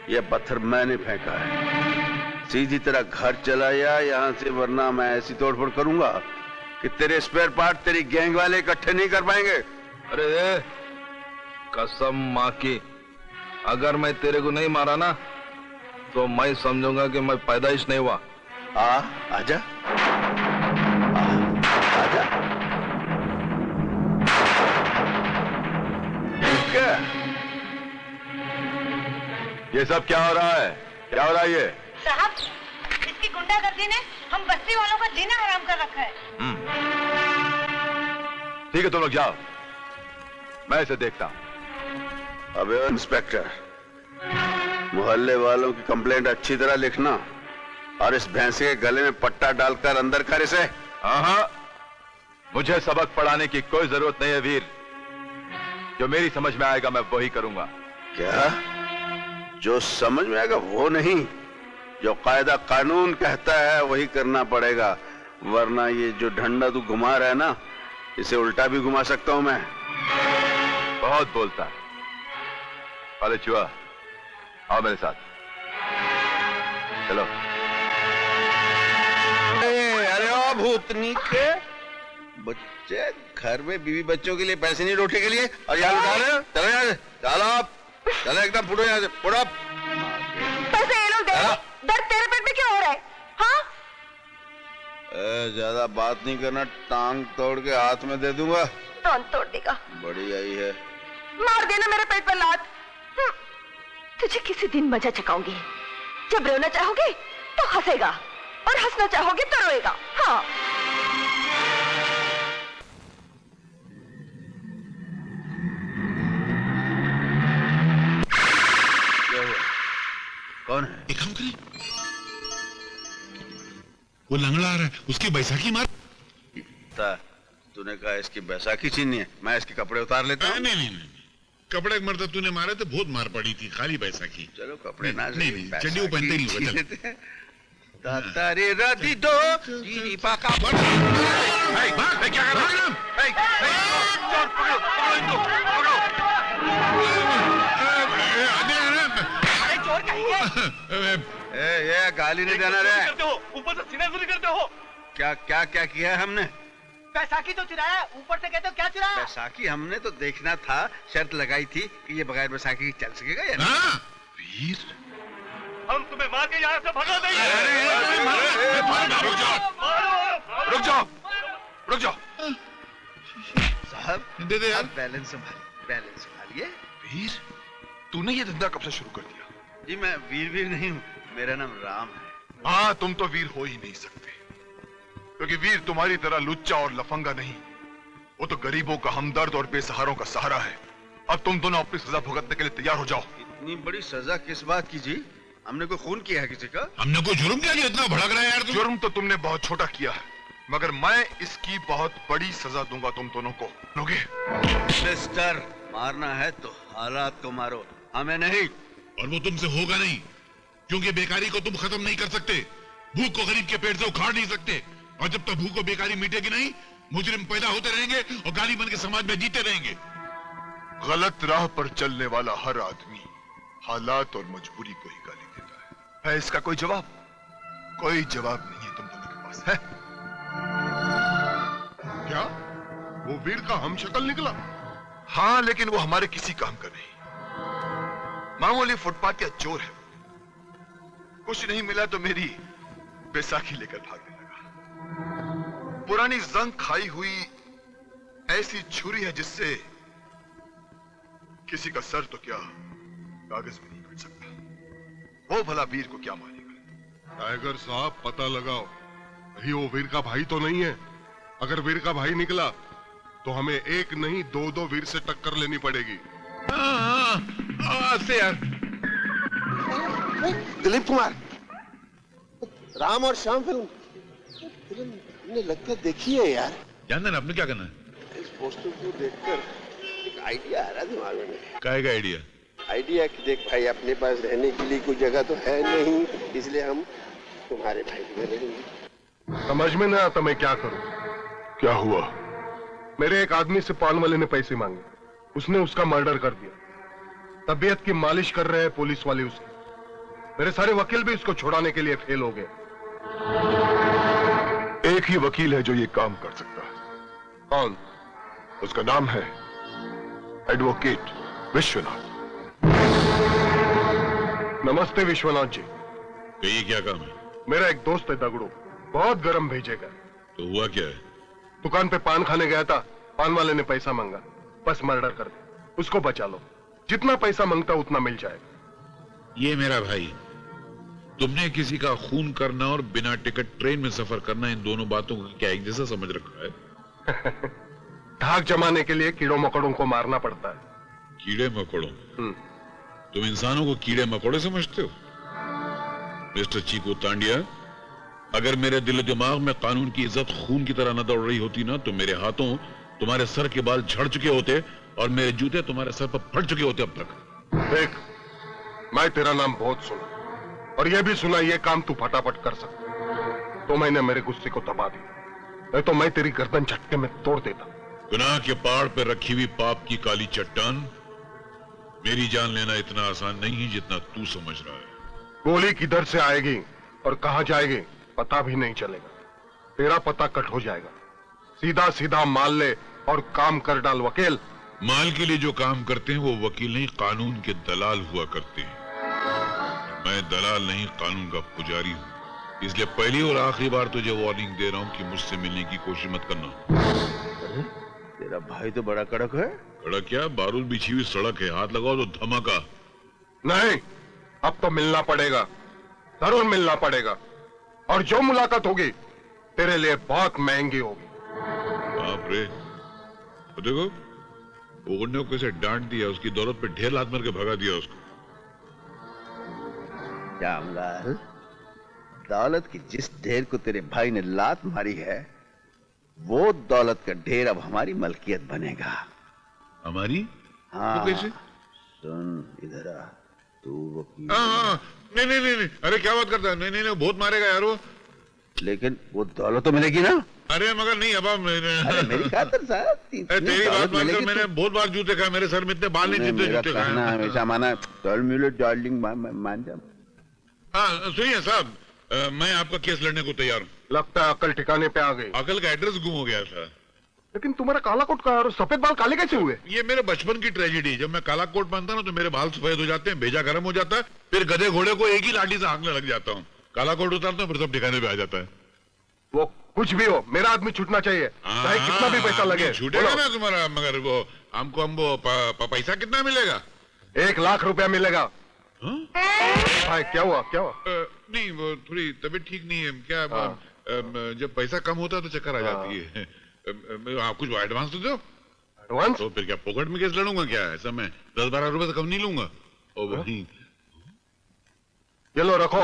ये पत्थर मैंने फेंका है। सीधी तरह घर चला या यहाँ से, वरना मैं ऐसी तोड़फोड़ करूंगा कि तेरे स्पेयर पार्ट तेरी गैंग वाले इकट्ठे नहीं कर पाएंगे। अरे कसम माँ की, अगर मैं तेरे को नहीं मारा ना तो मैं समझूंगा कि मैं पैदाइश नहीं हुआ। आजा। आजा। क्या ये सब क्या हो रहा है? क्या हो रहा है ये? साहब, इसकी गुंडागर्दी ने हम बस्ती वालों का जीना हराम कर रखा है। ठीक है, तुम लोग जाओ, मैं इसे देखता हूं। अबे इंस्पेक्टर, मोहल्ले वालों की कंप्लेंट अच्छी तरह लिखना और इस भैंसे के गले में पट्टा डालकर अंदर कर इसे। हाँ, मुझे सबक पढ़ाने की कोई जरूरत नहीं है वीर। जो मेरी समझ में आएगा मैं वही करूंगा। क्या? जो समझ में आएगा वो नहीं, जो कायदा कानून कहता है वही करना पड़ेगा, वरना ये जो डंडा तू घुमा रहा है ना, इसे उल्टा भी घुमा सकता हूं मैं। बहुत बोलता है। अरे चुआ, आओ मेरे साथ, चलो। अरे ओ भूतनी के बच्चे, घर में बीवी बच्चों के लिए पैसे नहीं रोटी के लिए, और यहाँ लुटा रहे हो? चलो यहाँ से, चलो आप, चलो एकदम फुटो यहाँ से, फुटो। पैसे ये लोग दे रहे, दर्द तेरे पेट में क्यों हो रहा है? हाँ? ज्यादा बात नहीं करना, टांग तोड़ के हाथ में दे दूंगा। टांग तोड़ देगा? बड़ी आई है। मार देना मेरे पेट पर लात। तुझे किसी दिन मजा चखाऊंगी। जब रोना चाहोगे तो हंसेगा, और हंसना चाहोगे तो रोएगा। हाँ। कौन है? एक काम करें, वो लंगड़ा आ रहा है, उसकी बैसाखी मार। तूने कहा इसकी बैसाखी छीननी है, मैं इसके कपड़े उतार लेता हूँ। नहीं, कपड़े मरता तूने मारे तो बहुत मार पड़ी थी, खाली बैसाखी। चलो कपड़े ना, नहीं, चड्डी वो पहनते ही होगा। तारे राती दो जीरी पाका क्या कर रहा है? ये गाली नहीं देना रे। ऊपर से सीना सुनी करते हो। क्या क्या क्या किया है हमने? बैसाखी तो चुराया, ऊपर से कहते हो क्या चुराया? बैसाखी हमने तो देखना था, शर्त लगाई थी कि ये बगैर बैसाखी चल सकेगा या नहीं। वीर, हम तुम्हें मार के यहाँ से भगा देंगे। रुक जाओ, रुक जाओ। साहब दे दे यार। बैलेंस संभालिए। वीर, तूने ये धंधा कब से शुरू कर दिया? जी मैं वीर नहीं हूँ, मेरा नाम राम है। हाँ, तुम तो वीर हो ही नहीं सकते, क्योंकि वीर तुम्हारी तरह लुच्चा और लफंगा नहीं, वो तो गरीबों का हमदर्द और बेसहारों का सहारा है। अब तुम दोनों अपनी सजा भुगतने के लिए तैयार हो जाओ। इतनी बड़ी सजा किस बात की जी? हमने कोई खून किया है किसी का? हमने कोई जुर्म किया जो इतना भड़क रहा है यार तुम? जुर्म तो तुमने बहुत छोटा किया है, मगर मैं इसकी बहुत बड़ी सजा दूंगा तुम दोनों को। लोगे? मिस्टर, मारना है तो हालात को मारो, हमें नहीं। और वो तुमसे होगा नहीं, क्योंकि बेकारी को तुम खत्म नहीं कर सकते, भूख को गरीब के पेट से उखाड़ नहीं सकते, और जब तक भूख और बेकारी मिटेगी नहीं, मुजरिम पैदा होते रहेंगे और गाली बन के समाज में जीते रहेंगे। गलत राह पर चलने वाला हर आदमी हालात और मजबूरी को ही गाली देता है इसका कोई जवाब? कोई जवाब नहीं है तुम दोनों के पास, है? क्या वो वीर का हम शक्ल निकला? हाँ, लेकिन वो हमारे किसी काम का नहीं, मामूली फुटपाथ या चोर है। कुछ नहीं मिला तो मेरी बैसाखी लेकर भागने लगा। पुरानी जंग खाई हुई ऐसी छुरी है जिससे किसी का सर तो क्या कागज भी नहीं कट सकता। वो भला वीर को क्या मारेगा? टाइगर साहब, पता लगाओ, कहीं वो वीर का भाई तो नहीं है। अगर वीर का भाई निकला तो हमें एक नहीं दो वीर से टक्कर लेनी पड़ेगी। से यार। दिलीप कुमार, राम और श्याम फिल्म हमने लगता देखी है यार। जानते ना आपने क्या करना है? इस पोस्टर को देखकर एक आइडिया आ रहा दिमाग में। क्या का आइडिया? आइडिया कि देख भाई, अपने पास रहने के लिए कोई जगह तो है नहीं, इसलिए हम तुम्हारे भाई में रहेंगे। समझ में नहीं आता मैं क्या करूं। क्या हुआ? मेरे एक आदमी से पान वाले ने पैसे मांगे, उसने उसका मर्डर कर दिया। तबीयत की मालिश कर रहे हैं पुलिस वाले उसकी। मेरे सारे वकील भी उसको छुड़ाने के लिए फेल हो गए। एक ही वकील है जो ये काम कर सकता है। कौन? उसका नाम है एडवोकेट विश्वनाथ। नमस्ते विश्वनाथ जी। ये क्या काम है? मेरा एक दोस्त है दगड़ू, बहुत गरम भेजेगा। तो हुआ क्या है? दुकान पे पान खाने गया था, पान वाले ने पैसा मांगा, बस मर्डर कर दिया। उसको बचा लो, जितना पैसा मांगता उतना मिल जाएगा। ये मेरा भाई, तुमने किसी का खून करना और बिना टिकट ट्रेन में सफर करना, इन दोनों बातों को क्या एक जैसा समझ रखा है? धाक जमाने के लिए कीड़ों मकोड़ों को मारना पड़ता है। कीड़े मकोड़ों? तुम इंसानों को कीड़े मकोड़े समझते हो? मिस्टर चीकू तांडिया, अगर मेरे दिल दिमाग में कानून की इज्जत खून की तरह न दौड़ रही होती ना, तो मेरे हाथों तुम्हारे सर के बाल झड़ चुके होते और मेरे जूते तुम्हारे सर पर फट चुके होते अब तक। देख, मैं तेरा नाम बहुत सुना और यह भी सुना ये काम तू फटाफट कर सकता, तो मैंने मेरे गुस्से को दबा दिया, नहीं तो मैं तेरी गर्दन झटके में तोड़ देता। गुनाह के पहाड़ पर रखी हुई पाप की काली चट्टान, मेरी जान लेना इतना आसान नहीं है जितना तू समझ रहा है। गोली किधर से आएगी और कहां जाएगी पता भी नहीं चलेगा, तेरा पता कट हो जाएगा। सीधा सीधा माल ले और काम कर डाल वकील। माल के लिए जो काम करते हैं वो वकील नहीं, कानून के दलाल हुआ करते हैं। मैं दलाल नहीं, कानून का पुजारी हूँ, इसलिए पहली और आखिरी बार तुझे वार्निंग दे रहा हूँ कि मुझसे मिलने की कोशिश मत करना। अरे तेरा भाई तो बड़ा कड़क है। कड़क क्या, बारूद बिछी हुई सड़क है, हाथ लगाओ तो धमाका। नहीं, अब तो मिलना पड़ेगा, जरूर मिलना पड़ेगा, और जो मुलाकात होगी तेरे लिए बहुत महंगी होगी। बाप रे, तो देखो ओगड़ने को कैसे डांट दिया, उसकी दौलत पे ढेर लात मार के भगा दिया उसको। श्यामलाल, दौलत की जिस ढेर को तेरे भाई ने लात मारी है, वो दौलत का ढेर अब हमारी मलकियत बनेगा। हमारी? हाँ। तो कैसे? सुन इधर आ, तू वकील। नहीं नहीं नहीं, अरे क्या बात करता है? नहीं नहीं नहीं, बहुत मारेगा यार वो। लेकिन वो दौलत तो मिलेगी ना? अरे मगर नहीं, अब अरे मेरी खातिर साहब, तेरी बात मानकर मैंने बहुत बार जूते खाए, मेरे सर में इतने बाल नहीं जितने जूते खाए। हमेशा माना डार्लिंग मान जा। हाँ सुनिए साहब, मैं आपका केस लड़ने को तैयार हूँ। लगता है अकल ठिकाने पे आ गई। अकल का एड्रेस गुम हो गया था। लेकिन तुम्हारा काला कोट का और सफेद बाल काले कैसे हुए? ये मेरे बचपन की ट्रेजेडी। जब मैं काला कोट पहनता हूँ तो मेरे बाल सफेद हो जाते हैं, भेजा गर्म हो जाता है, फिर गधे घोड़े को एक ही लाठी से हाँकने लग जाता हूँ। काला कोट उतारता हूँ, फिर सब ठिकाने पे आ जाता है। वो कुछ भी हो, मेरा आदमी छूटना चाहिए, चाहे कितना भी पैसा लगे। छूटेगा ना तुम्हारा, मगर वो हमको पैसा कितना मिलेगा? 1 लाख रुपया मिलेगा। भाई क्या हुआ, क्या हुआ? नहीं, वो थोड़ी तबीयत ठीक नहीं है क्या। जब पैसा कम होता है तो चक्कर आ जाती है। आप कुछ एडवांस तो दो। एडवांस? तो फिर क्या पॉकेट में केस लड़ूंगा क्या? ऐसा मैं 10-12 रुपए से कम नहीं लूंगा। और वही ये लो रखो।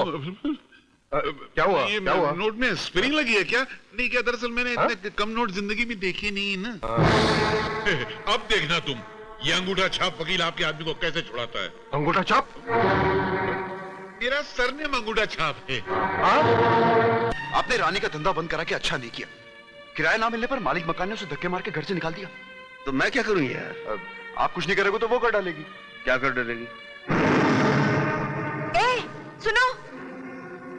क्या हुआ, क्या हुआ? नोट में स्पिरिंग लगी है क्या? नहीं क्या, दरअसल मैंने इतने कम नोट जिंदगी में देखे नहीं है ना। अब देखना तुम, ये अंगूठा छाप वकील आपके आदमी को कैसे छुड़ाता है। अंगूठा छाप? मेरा सरनेम अंगूठा छाप है। आपने रानी का धंधा बंद करा के अच्छा नहीं किया। किराया ना मिलने पर मालिक मकान ने उसे धक्के मार के घर से निकाल दिया। तो मैं क्या करूं यार? आप कुछ नहीं करोगे तो वो कर डालेगी। क्या कर डालेगी? ए, सुनो,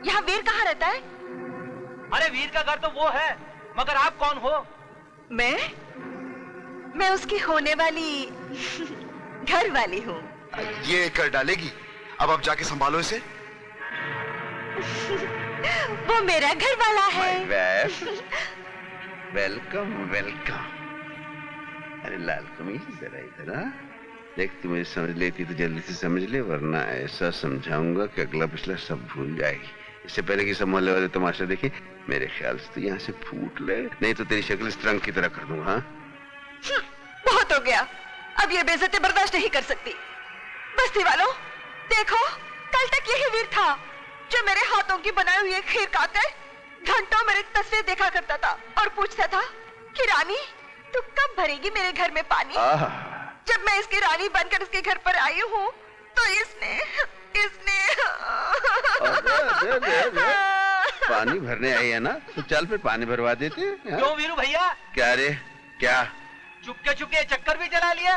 यहाँ वीर कहाँ रहता है? अरे वीर का घर तो वो है, मगर आप कौन हो? मैं उसकी होने वाली घर वाली हूँ। ये कर डालेगी, अब आप जाके संभालो इसे। वो मेरा घर वाला है। Welcome welcome. अरे लाल कमीज, जरा इधर आ। देख, तू मुझे समझ लेती तो जल्दी से समझ ले, वरना ऐसा समझाऊंगा कि अगला पिछला सब भूल जाएगी। इससे पहले कि सब मोहल्ले वाले तमाशा देखे, मेरे ख्याल से तो यहाँ से फूट ले, नहीं तो तेरी शक्ल इस तरंग की तरह कर दूंगा। बहुत हो गया, अब ये बेइज्जती बर्दाश्त नहीं कर सकती। बस्ती वालों, देखो, कल तक यही वीर था जो मेरे हाथों की बनाई हुई खीर खाकर घंटों मेरी तस्वीर देखा करता था और पूछता था कि रानी, तू कब भरेगी मेरे घर में पानी? जब मैं इसकी रानी बनकर इसके घर पर आई हूँ तो इसने पानी भरने आई है ना, तो चल फिर पानी भरवा देते। क्यों वीरू भैया? क्या रे, क्या चुपके चुपके चक्कर भी चला लिया?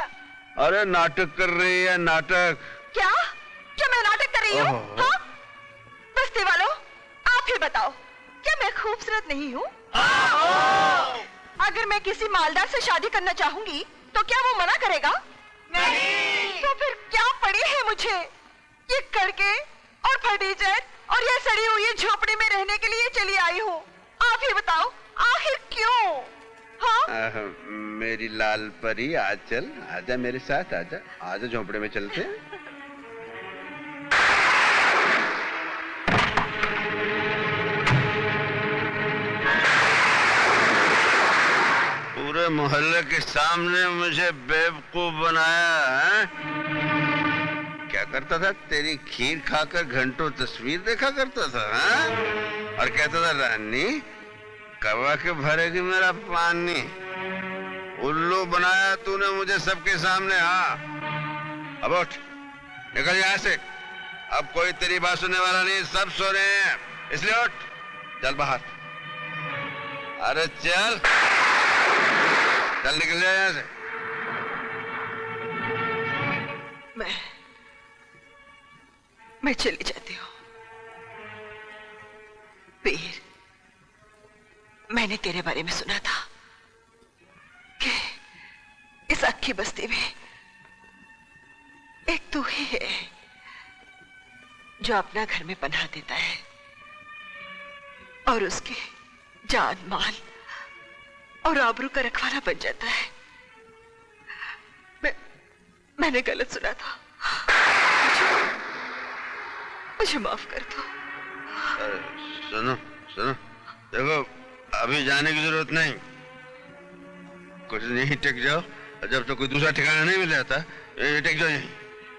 अरे नाटक कर रही है, नाटक। क्या क्या मैं नाटक कर रही हूँ? हाँ? बस्ती वालों, आप ही बताओ, क्या मैं खूबसूरत नहीं हूँ? अगर मैं किसी मालदार से शादी करना चाहूंगी तो क्या वो मना करेगा? नहीं। तो फिर क्या पड़ी है मुझे? ये कड़के और फर्नीचर और ये सड़ी हुई झोपड़ी में रहने के लिए चली आई हूँ। आप ही बताओ, आखिर क्यों? हाँ? मेरी लाल परी, आज चल, आजा मेरे साथ, आजा आजा, झोपड़े में चलते हैं। पूरे मोहल्ले के सामने मुझे बेवकूफ बनाया है? क्या करता था? तेरी खीर खाकर घंटों तस्वीर देखा करता था, हाँ? और कहता था रानी कब के भरेगी मेरा पानी? उल्लू बनाया तूने मुझे सबके सामने। हाँ, अब उठ, निकल यहाँ से। अब कोई तेरी बात सुनने वाला नहीं, सब सो रहे हैं, इसलिए उठ, चल बाहर। अरे चल चल, निकल जाए यहाँ से। मैं चली जाती हूँ। वीर, मैंने तेरे बारे में सुना था कि इस अक्खी बस्ती में एक तू ही है जो अपना घर में पनाह देता है और उसकी जान माल और आबरू का रखवाला बन जाता है। मैंने गलत सुना था, मुझे माफ कर दो। सुनो सुनो, देखो अभी जाने की जरूरत नहीं, कुछ नहीं, टिक जाओ। जब तो कोई दूसरा ठिकाना नहीं मिल जाता, टिक जाओ यहीं,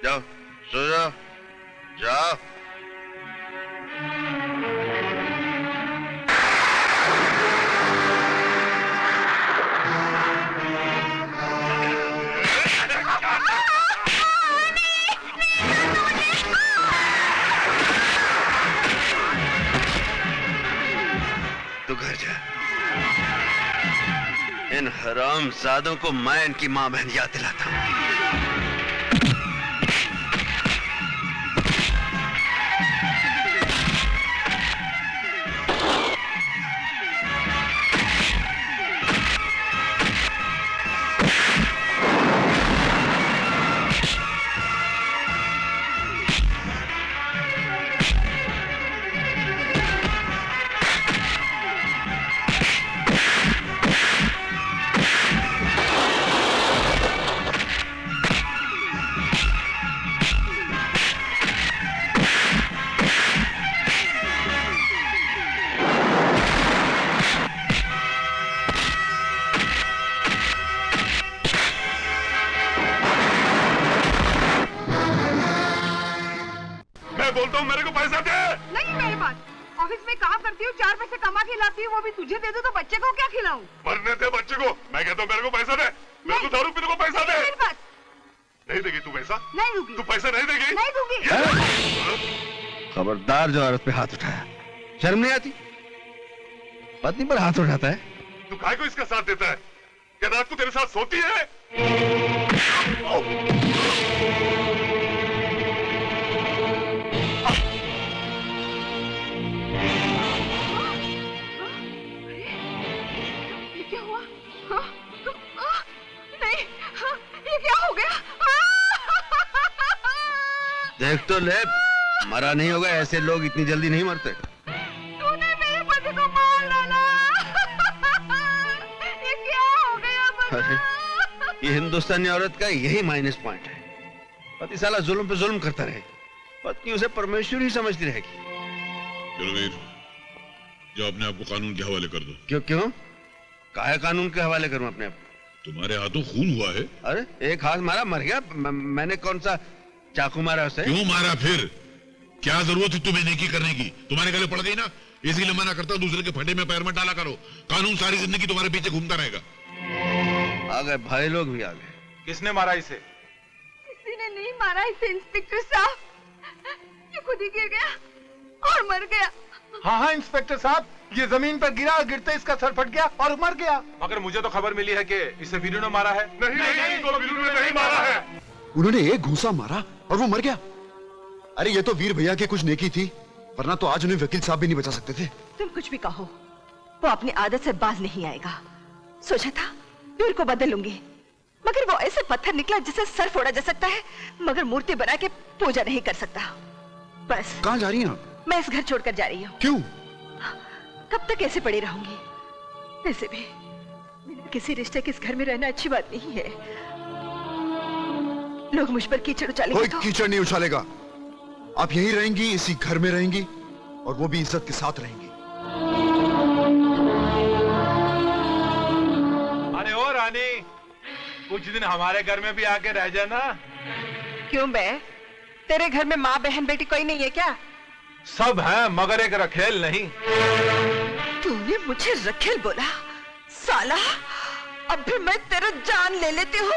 जाओ सो जाओ, जाओ। तू घर जा, इन हरामजादों को मैं इनकी मां बहन याद दिलाता हूं। बोलता हूँ मेरे को पैसा दे। नहीं मेरे पास, ऑफिस में काम करती हूँ, 4 पैसे कमा के लाती हूँ, वो भी तुझे दे दूँ तो बच्चे को क्या खिलाऊं? मरने दे बच्चे को। मैं कहता हूँ मेरे को पैसा दे, मेरे को दारू पीने को पैसा दे। मेरे पास नहीं देगी तू पैसा? नहीं दूंगी। तू पैसा नहीं देगी? नहीं दूंगी। खबरदार जो औरत पे हाथ उठाया, शर्म नहीं आती? पत्नी पर हाथ उठाता है। तू काय को इसका साथ देता है? क्या रात को तेरे साथ सोती है? देख तो ले, मरा नहीं होगा, ऐसे लोग इतनी जल्दी नहीं मरते। तूने मेरे पति को मार डाला। ये क्या हो गया बता? अरे ये हिंदुस्तानी औरत का यही माइनस पॉइंट है, पति साला जुल्म पे जुल्म करता रहे, पत्नी उसे परमेश्वर ही समझती रहेगी। चलो वीर, जो अपने आप को कानून के हवाले कर दो। क्यों क्यों? काहे कानून के हवाले करूं अपने आप? तुम्हारे हाथों खून हुआ है। अरे एक हाथ मारा, मर गया। मैंने कौन सा चाकू मारा उसे? क्यों मारा फिर? क्या जरूरत थी तुम्हें नेकी करने की? तुम्हारे गले पड़ गई ना, इसीलिए मना करता हूं, दूसरे के फटे में पैर मत डाला करो। कानून सारी जिंदगी तुम्हारे पीछे घूमता रहेगा। आ गए भाई लोग भी आ गए। किसने मारा इसे? किसी ने नहीं मारा इसे इंस्पेक्टर साहब, ये खुद ही गिर गया और मर गया। हाँ हाँ इंस्पेक्टर साहब, ये जमीन पर गिरा, गिरते इसका सर फट गया और मर गया। मगर मुझे तो खबर मिली है कि इसे वीरू ने मारा है। नहीं, तो वीरू ने नहीं मारा है। उन्होंने एक घूंसा मारा और वो मर गया। अरे ये तो वीर भैया की कुछ नेकी थी, वरना तो आज उन्हें वकील साहब भी नहीं बचा सकते थे। तुम कुछ भी कहो, वो अपनी आदत से बाज नहीं आएगा। सोचा था वीर को बदल लूंगी, मगर वो ऐसे पत्थर निकला जिसे सर फोड़ा जा सकता है, मगर मूर्ति बना के पूजा नहीं कर सकता। बस। कहाँ जा रही हैं आप? मैं इस घर छोड़कर जा रही हूँ। क्यों? कब तक ऐसे पड़ी रहूंगी? वैसे भी किसी रिश्ते के इस घर में रहना अच्छी बात नहीं है। लोग मुझ पर कीचड़ उछालेंगे। कोई कीचड़ नहीं उछालेगा। आप यहीं रहेंगी, इसी घर में रहेंगी, और वो भी इज्जत के साथ रहेंगी। अरे ओ रानी, कुछ दिन हमारे घर में भी आके रह जाना। क्यों बे? तेरे घर में माँ बहन बेटी कोई नहीं है क्या? सब है, मगर एक रखेल नहीं। तूने मुझे रखेल बोला? साला, अब भी मैं तेरा जान ले लेती हूँ।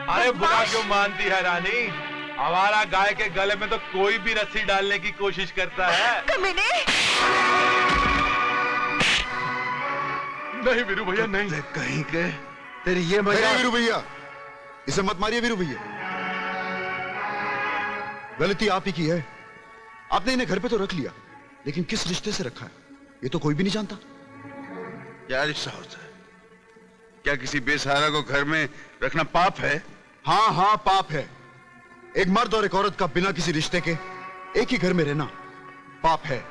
अरे बुरा क्यों मानती है रानी? हमारा गाय के गले में तो कोई भी रस्सी डालने की कोशिश करता है। कमीने! नहीं वीरू भैया नहीं। कहीं के तेरी ये मजा। वीरू भैया, इसे मत मारिए वीरू भैया। गलती आप ही की है। आपने इन्हें घर पे तो रख लिया, लेकिन किस रिश्ते से रखा है ये तो कोई भी नहीं जानता। क्या रिश्ता होता है? क्या किसी बेसहारा को घर में रखना पाप है? हाँ हाँ पाप है। एक मर्द और एक औरत का बिना किसी रिश्ते के एक ही घर में रहना पाप है।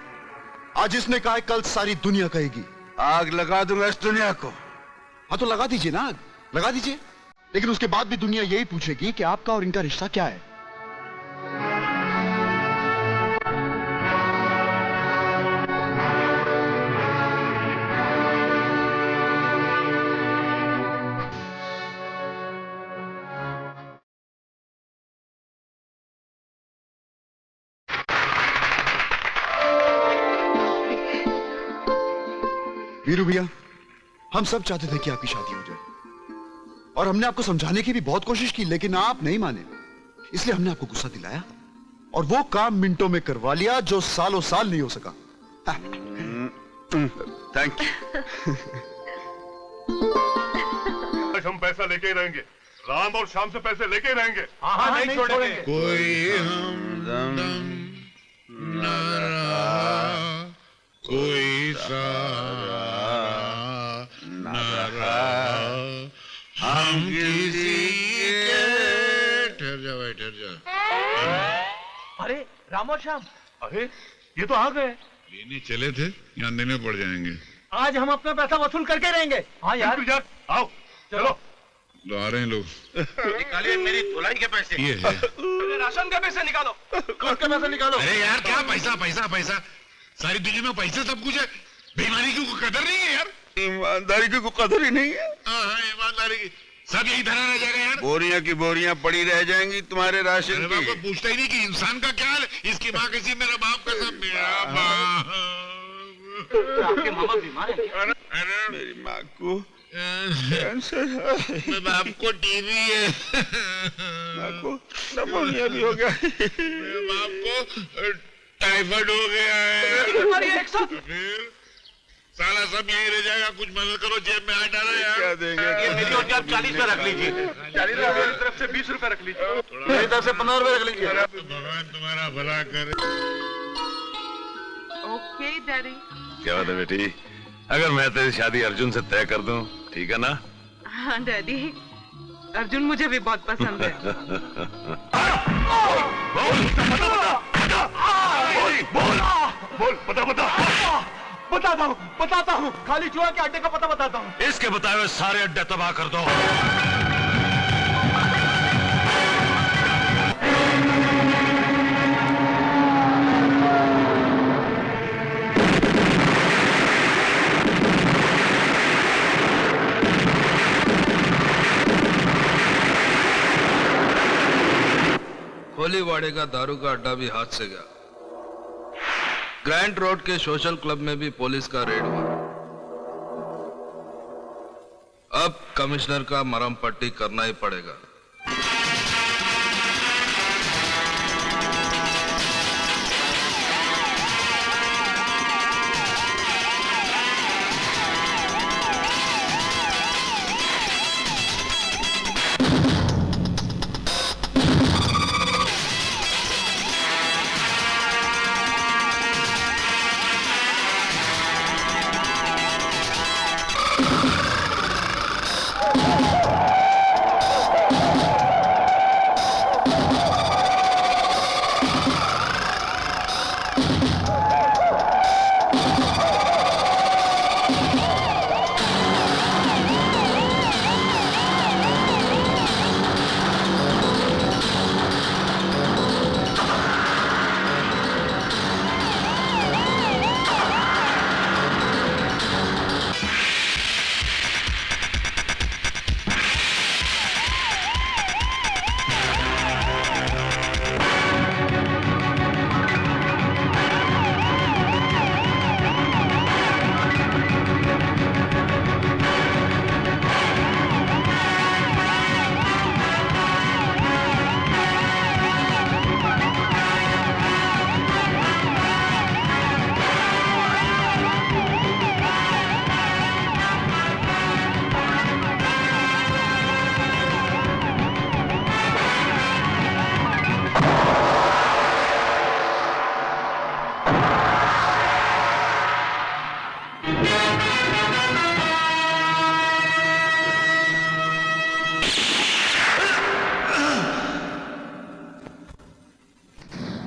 आज इसने कहा है, कल सारी दुनिया कहेगी। आग लगा दूंगा इस दुनिया को। हाँ तो लगा दीजिए ना, लगा दीजिए। लेकिन उसके बाद भी दुनिया यही पूछेगी कि आपका और इनका रिश्ता क्या है। वीरू भैया, हम सब चाहते थे कि आपकी शादी हो जाए और हमने आपको समझाने की भी बहुत कोशिश की, लेकिन आप नहीं माने। इसलिए हमने आपको गुस्सा दिलाया और वो काम मिनटों में करवा लिया जो सालों साल नहीं हो सका। Thank you. आज हम पैसा लेके ही रहेंगे। राम और शाम से पैसे लेके ही रहेंगे। हाँ, नहीं छोड़ेंगे। कोई हमदम न रहा, कोई सहारा न रहा, हम किसी के। ठहर जा भाई, ठहर जा। अरे राम और श्याम, अरे ये तो आ गए। लेने चले थे, यहाँ देने पड़ जाएंगे। आज हम अपना पैसा वसूल करके रहेंगे। हाँ यार, आओ चलो। तो आ रहे हैं लोग। निकालिए मेरी धुलाई के पैसे। ये है। राशन के पैसे निकालो। कौन के पैसे निकालो? अरे यार क्या पैसा पैसा पैसा, सारी दुनिया में पैसे सब कुछ है। बेईमानी की कोई कदर नहीं है यार। ईमानदारी की कोई कदर ही नहीं है। हाँ, ईमानदारी की सब यही धरा रह जाएगा यार। बोरियां की बोरियां पड़ी रह जाएंगी तुम्हारे राशन की। आपको पूछता ही नहीं कि इंसान का क्या हाल है। इसकी माँ कैसी, मेरा बाप कैसा। मेरा बाप, आपके मामा बीमार है। अरे मेरी माँ को मेरे बाप को टीबी है। माँ को निमोनिया भी हो गया। मेरे बाप को टाइफाइड हो गया है। फिर साला सब यही रह जाएगा। कुछ मदद करो, जेब में हाथ डालो यार। क्या देंगे? ये मेरी और आप 40 में रख लीजिए। 40 मेरी तरफ से 20 रुपए रख लीजिए। मेरी तरफ से 15 रुपए रख लीजिए। भगवान तुम्हारा भला करे। Okay daddy. क्या बात है बेटी? अगर मैं तेरी शादी अर्जुन से तय कर दूं, ठीक है ना? हाँ डैडी, अर्जुन मुझे भी बहुत पसंद है। बोल बताता हूँ। खाली चूहा के अड्डे का पता बताता हूँ। इसके बताए हुए सारे अड्डे तबाह कर दो। खोलीवाड़े का दारू का अड्डा भी हाथ से गया। ग्रैंड रोड के सोशल क्लब में भी पुलिस का रेड हुआ। अब कमिश्नर का मरहम पट्टी करना ही पड़ेगा।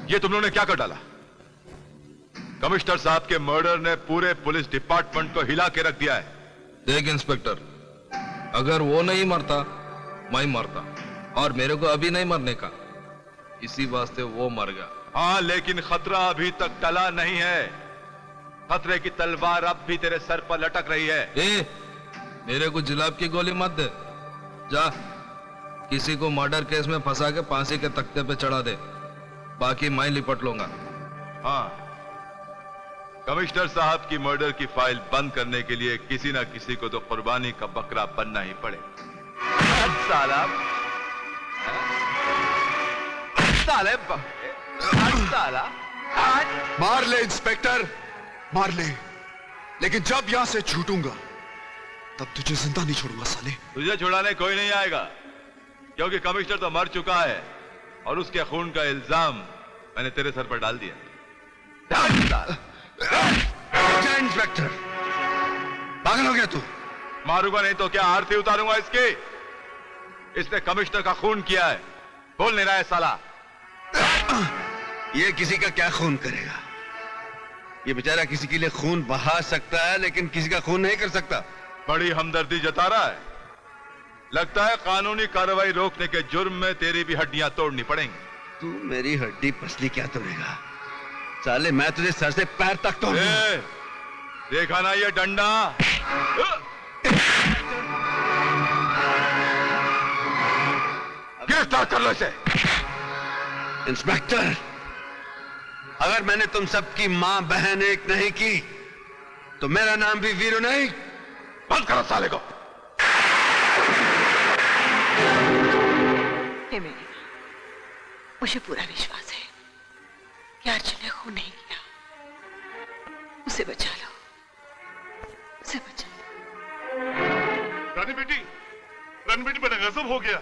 ये तुम लोगों ने क्या कर डाला? कमिश्नर साहब के मर्डर ने पूरे पुलिस डिपार्टमेंट को हिला के रख दिया है। देख इंस्पेक्टर, अगर वो नहीं मरता मैं मरता, और मेरे को अभी नहीं मरने का, इसी वास्ते वो मर गया। हाँ, लेकिन खतरा अभी तक टला नहीं है। खतरे की तलवार अब भी तेरे सर पर लटक रही है। मेरे को जुलाब की गोली मत दे। जा किसी को मर्डर केस में फंसा के फांसी के तख्ते पे चढ़ा दे, बाकी मैं लिपट लूंगा। हाँ, कमिश्नर साहब की मर्डर की फाइल बंद करने के लिए किसी ना किसी को तो कुर्बानी का बकरा बनना ही पड़े। साला साला मार ले इंस्पेक्टर, मार ले, लेकिन जब यहां से छूटूंगा तब तुझे जिंदा नहीं छोड़ूंगा साले। तुझे छुड़ाने कोई नहीं आएगा, क्योंकि कमिश्नर तो मर चुका है और उसके खून का इल्जाम मैंने तेरे सर पर डाल दिया। इंस्पेक्टर, पागल हो गया तू? मारूंगा नहीं तो क्या आरती उतारूंगा इसकी? इसने कमिश्नर का खून किया है, बोल नहीं रहा है साला। ये किसी का क्या खून करेगा? ये बेचारा किसी के लिए खून बहा सकता है, लेकिन किसी का खून नहीं कर सकता। बड़ी हमदर्दी जता रहा है। लगता है कानूनी कार्रवाई रोकने के जुर्म में तेरी भी हड्डियां तोड़नी पड़ेंगी। तू मेरी हड्डी पसली क्या तोड़ेगा साले? मैं तुझे सर से पैर तक तोड़ दूंगा। देखा ना ये डंडा? गिरफ्तार कर लो इसे। इंस्पेक्टर, अगर मैंने तुम सबकी मां बहन एक नहीं की तो मेरा नाम भी वीरू नहीं। बंद करो साले को। मेरी मुझे पूरा विश्वास है कि अर्जुन ने खून नहीं किया। उसे बचा लो, उसे बचा लो। रानी बेटी बड़ा गजब हो गया।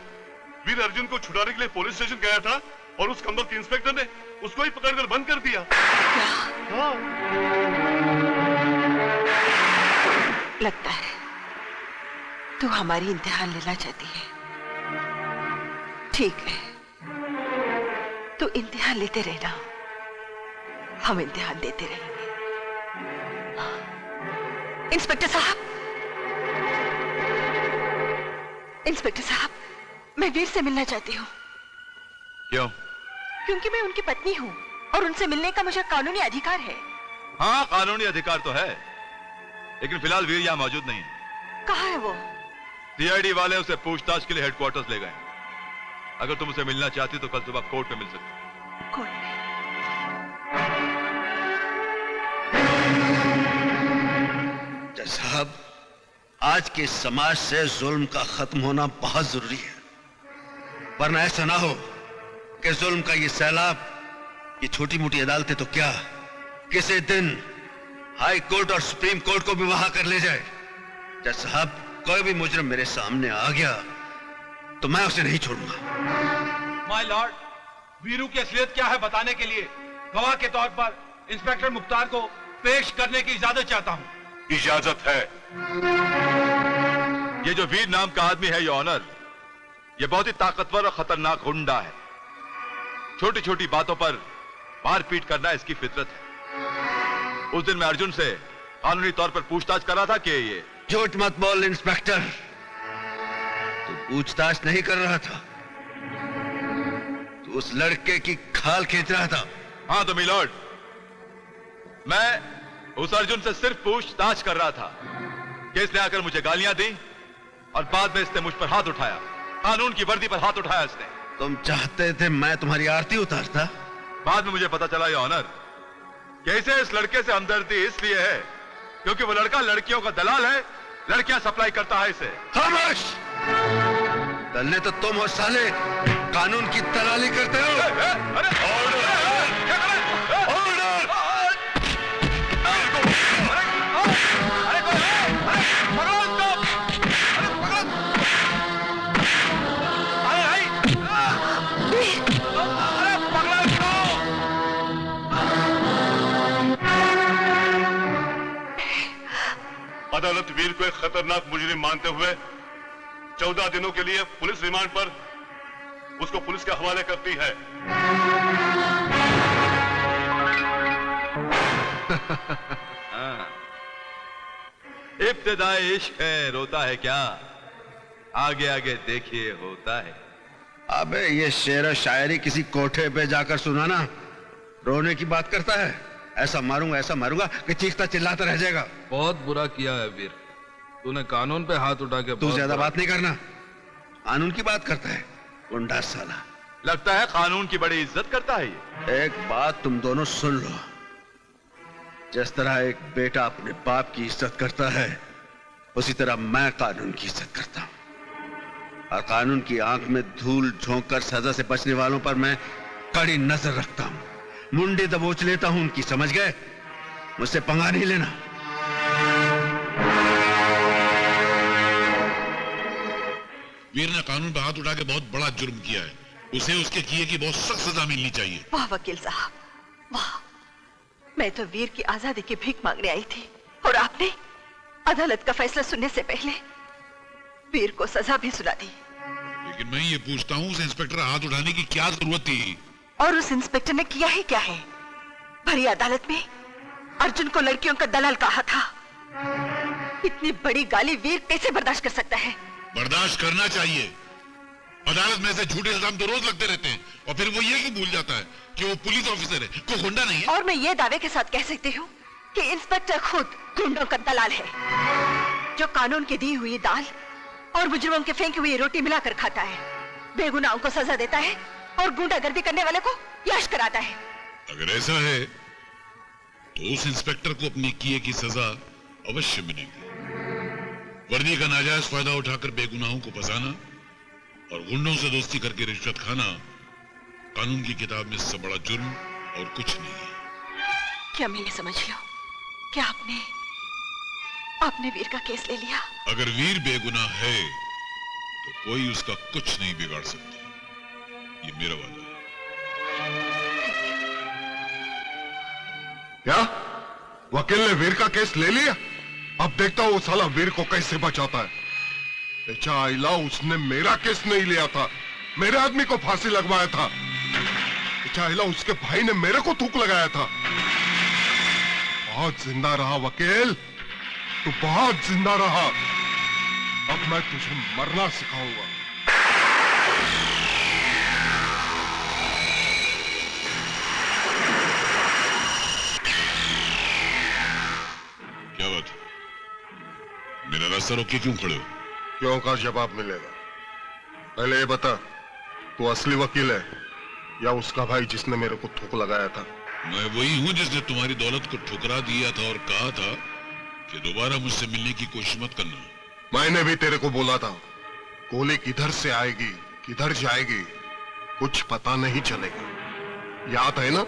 वीर अर्जुन को छुड़ाने के लिए पुलिस स्टेशन गया था और उस कमबख्त के इंस्पेक्टर ने उसको ही पकड़कर बंद कर दिया। हाँ। लगता है तू हमारी इम्तिहान लेना चाहती है। ठीक है, तू इम्तिहान लेते रहना, हम इम्तिहान देते रहेंगे। इंस्पेक्टर साहब, इंस्पेक्टर साहब, मैं वीर से मिलना चाहती हूँ। क्यों? क्योंकि मैं उनकी पत्नी हूँ और उनसे मिलने का मुझे कानूनी अधिकार है। हाँ, कानूनी अधिकार तो है, लेकिन फिलहाल वीर यहाँ मौजूद नहीं है। कहाँ है वो? सीआईडी वाले उसे पूछताछ के लिए हेडक्वार्टर्स ले गए। अगर तुम उसे मिलना चाहती तो कल सुबह कोर्ट में मिल सकती। कोर्ट में? जज साहब, आज के समाज से जुल्म का खत्म होना बहुत जरूरी है, वरना ऐसा ना हो कि जुल्म का ये सैलाब, ये छोटी मोटी अदालतें तो क्या, किसी दिन हाई कोर्ट और सुप्रीम कोर्ट को भी वहां कर ले जाए। जज साहब, कोई भी मुजरिम मेरे सामने आ गया तो मैं उसे नहीं छोड़ूंगा। माय लॉर्ड, वीरू की असलियत क्या है बताने के लिए गवाह के तौर पर इंस्पेक्टर मुख्तार को पेश करने की इजाजत चाहता हूं। इजाजत है। ये जो वीर नाम का आदमी है, ये ऑनर, ये बहुत ही ताकतवर और खतरनाक गुंडा है। छोटी छोटी बातों पर मारपीट करना इसकी फितरत है। उस दिन मैं अर्जुन से कानूनी तौर पर पूछताछ कर रहा था कि ये... झूठ मत बोल इंस्पेक्टर, तू पूछताछ नहीं कर रहा था, तू उस लड़के की खाल खींच रहा था। हाँ तो मिलॉर्ड, मैं उस अर्जुन से सिर्फ पूछताछ कर रहा था कि इसने आकर मुझे गालियां दी और बाद में इसने मुझ पर हाथ उठाया, कानून की वर्दी पर हाथ उठाया इसने। तुम चाहते थे मैं तुम्हारी आरती उतारता? बाद में मुझे पता चला ये ऑनर, कैसे इस लड़के से हमदर्दी इसलिए है क्योंकि वो लड़का लड़कियों का दलाल है, लड़कियां सप्लाई करता है इसे। खामोश! दल्ले तो तुम हो साले, कानून की दलाली करते हो। अदालत वीर को एक खतरनाक मुजरिम मानते हुए 14 दिनों के लिए पुलिस रिमांड पर उसको पुलिस के हवाले करती है। हाँ। इब्तिदाई इश्क है, रोता है क्या? आगे आगे देखिए होता है। अबे ये शेर शायरी किसी कोठे पे जाकर सुनाना रोने की बात करता है। ऐसा मारूंगा कि चीखता चिल्लाता रह जाएगा। बहुत बुरा किया है वीर, तूने कानून पे हाथ उठा के। तू ज्यादा बात नहीं करना, कानून की बात करता है गुंडा साला। लगता है कानून की बड़ी इज्जत करता है ये। एक बात तुम दोनों सुन लो, जिस तरह एक बेटा अपने बाप की इज्जत करता है, उसी तरह मैं कानून की इज्जत करता हूं। और कानून की आंख में धूल झोंक कर सजा से बचने वालों पर मैं कड़ी नजर रखता हूं, मुंडी दबोच लेता हूं उनकी, समझ गए? मुझसे पंगा नहीं लेना। वीर ने कानून पे हाथ उठा के बहुत बड़ा जुर्म किया है, उसे उसके किए की बहुत सख्त सजा मिलनी चाहिए। वाह वकील साहब, वाह। मैं तो वीर की आजादी की भीख मांगने आई थी, और आपने अदालत का फैसला सुनने से पहले वीर को सजा भी सुना दी। लेकिन मैं ये पूछता हूँ, उस इंस्पेक्टर हाथ उठाने की क्या जरूरत थी? और उस इंस्पेक्टर ने किया ही क्या है? भरी अदालत में अर्जुन को लड़कियों का दलाल कहा था। इतनी बड़ी गाली वीर कैसे बर्दाश्त कर सकता है? बर्दाश्त करना चाहिए। अदालत में से झूठे इल्जाम तो रोज लगते रहते हैं, और फिर वो ये क्यों भूल जाता है कि वो पुलिस ऑफिसर है, कोई गुंडा नहीं है। और मैं ये दावे के साथ कह सकती हूँ कि इंस्पेक्टर खुद गुंडों का दलाल है, जो कानून की दी हुई दाल और मुजरिमों के फेंकी हुई रोटी मिलाकर खाता है, बेगुनाहों को सजा देता है और गुंडागर्दी करने वाले को यश कराता है। अगर ऐसा है तो उस इंस्पेक्टर को अपने किए की सजा अवश्य मिलेगी। वर्दी का नाजायज फायदा उठाकर बेगुनाहों को फंसाना और गुंडों से दोस्ती करके रिश्वत खाना कानून की किताब में इससे बड़ा जुर्म और कुछ नहीं है। क्या मैंने समझ लो कि आपने वीर का केस ले लिया? अगर वीर बेगुनाह है तो कोई उसका कुछ नहीं बिगाड़ सकता, ये मेरा वादा है। क्या वकील ने वीर का केस ले लिया? अब देखता हूं वो साला वीर को कैसे बचाता है। बेचा आइला, उसने मेरा केस नहीं लिया था, मेरे आदमी को फांसी लगवाया था। बेचा आइला, उसके भाई ने मेरे को थूक लगाया था। बहुत जिंदा रहा वकील, तू बहुत जिंदा रहा। अब मैं तुझे मरना सिखाऊंगा। क्या बात? मेरा रास्ता रोक के क्यों खड़े हो? क्यों का जवाब मिलेगा। पहले ये बता, तू असली वकील है या उसका भाई जिसने मेरे को थूक लगाया था? मैं वही हूं जिसने तुम्हारी दौलत को ठुकरा दिया था और कहा था कि दोबारा मुझसे मिलने की कोशिश मत करना। मैंने भी तेरे को बोला था, गोली किधर से आएगी किधर जाएगी कुछ पता नहीं चलेगा, याद है ना?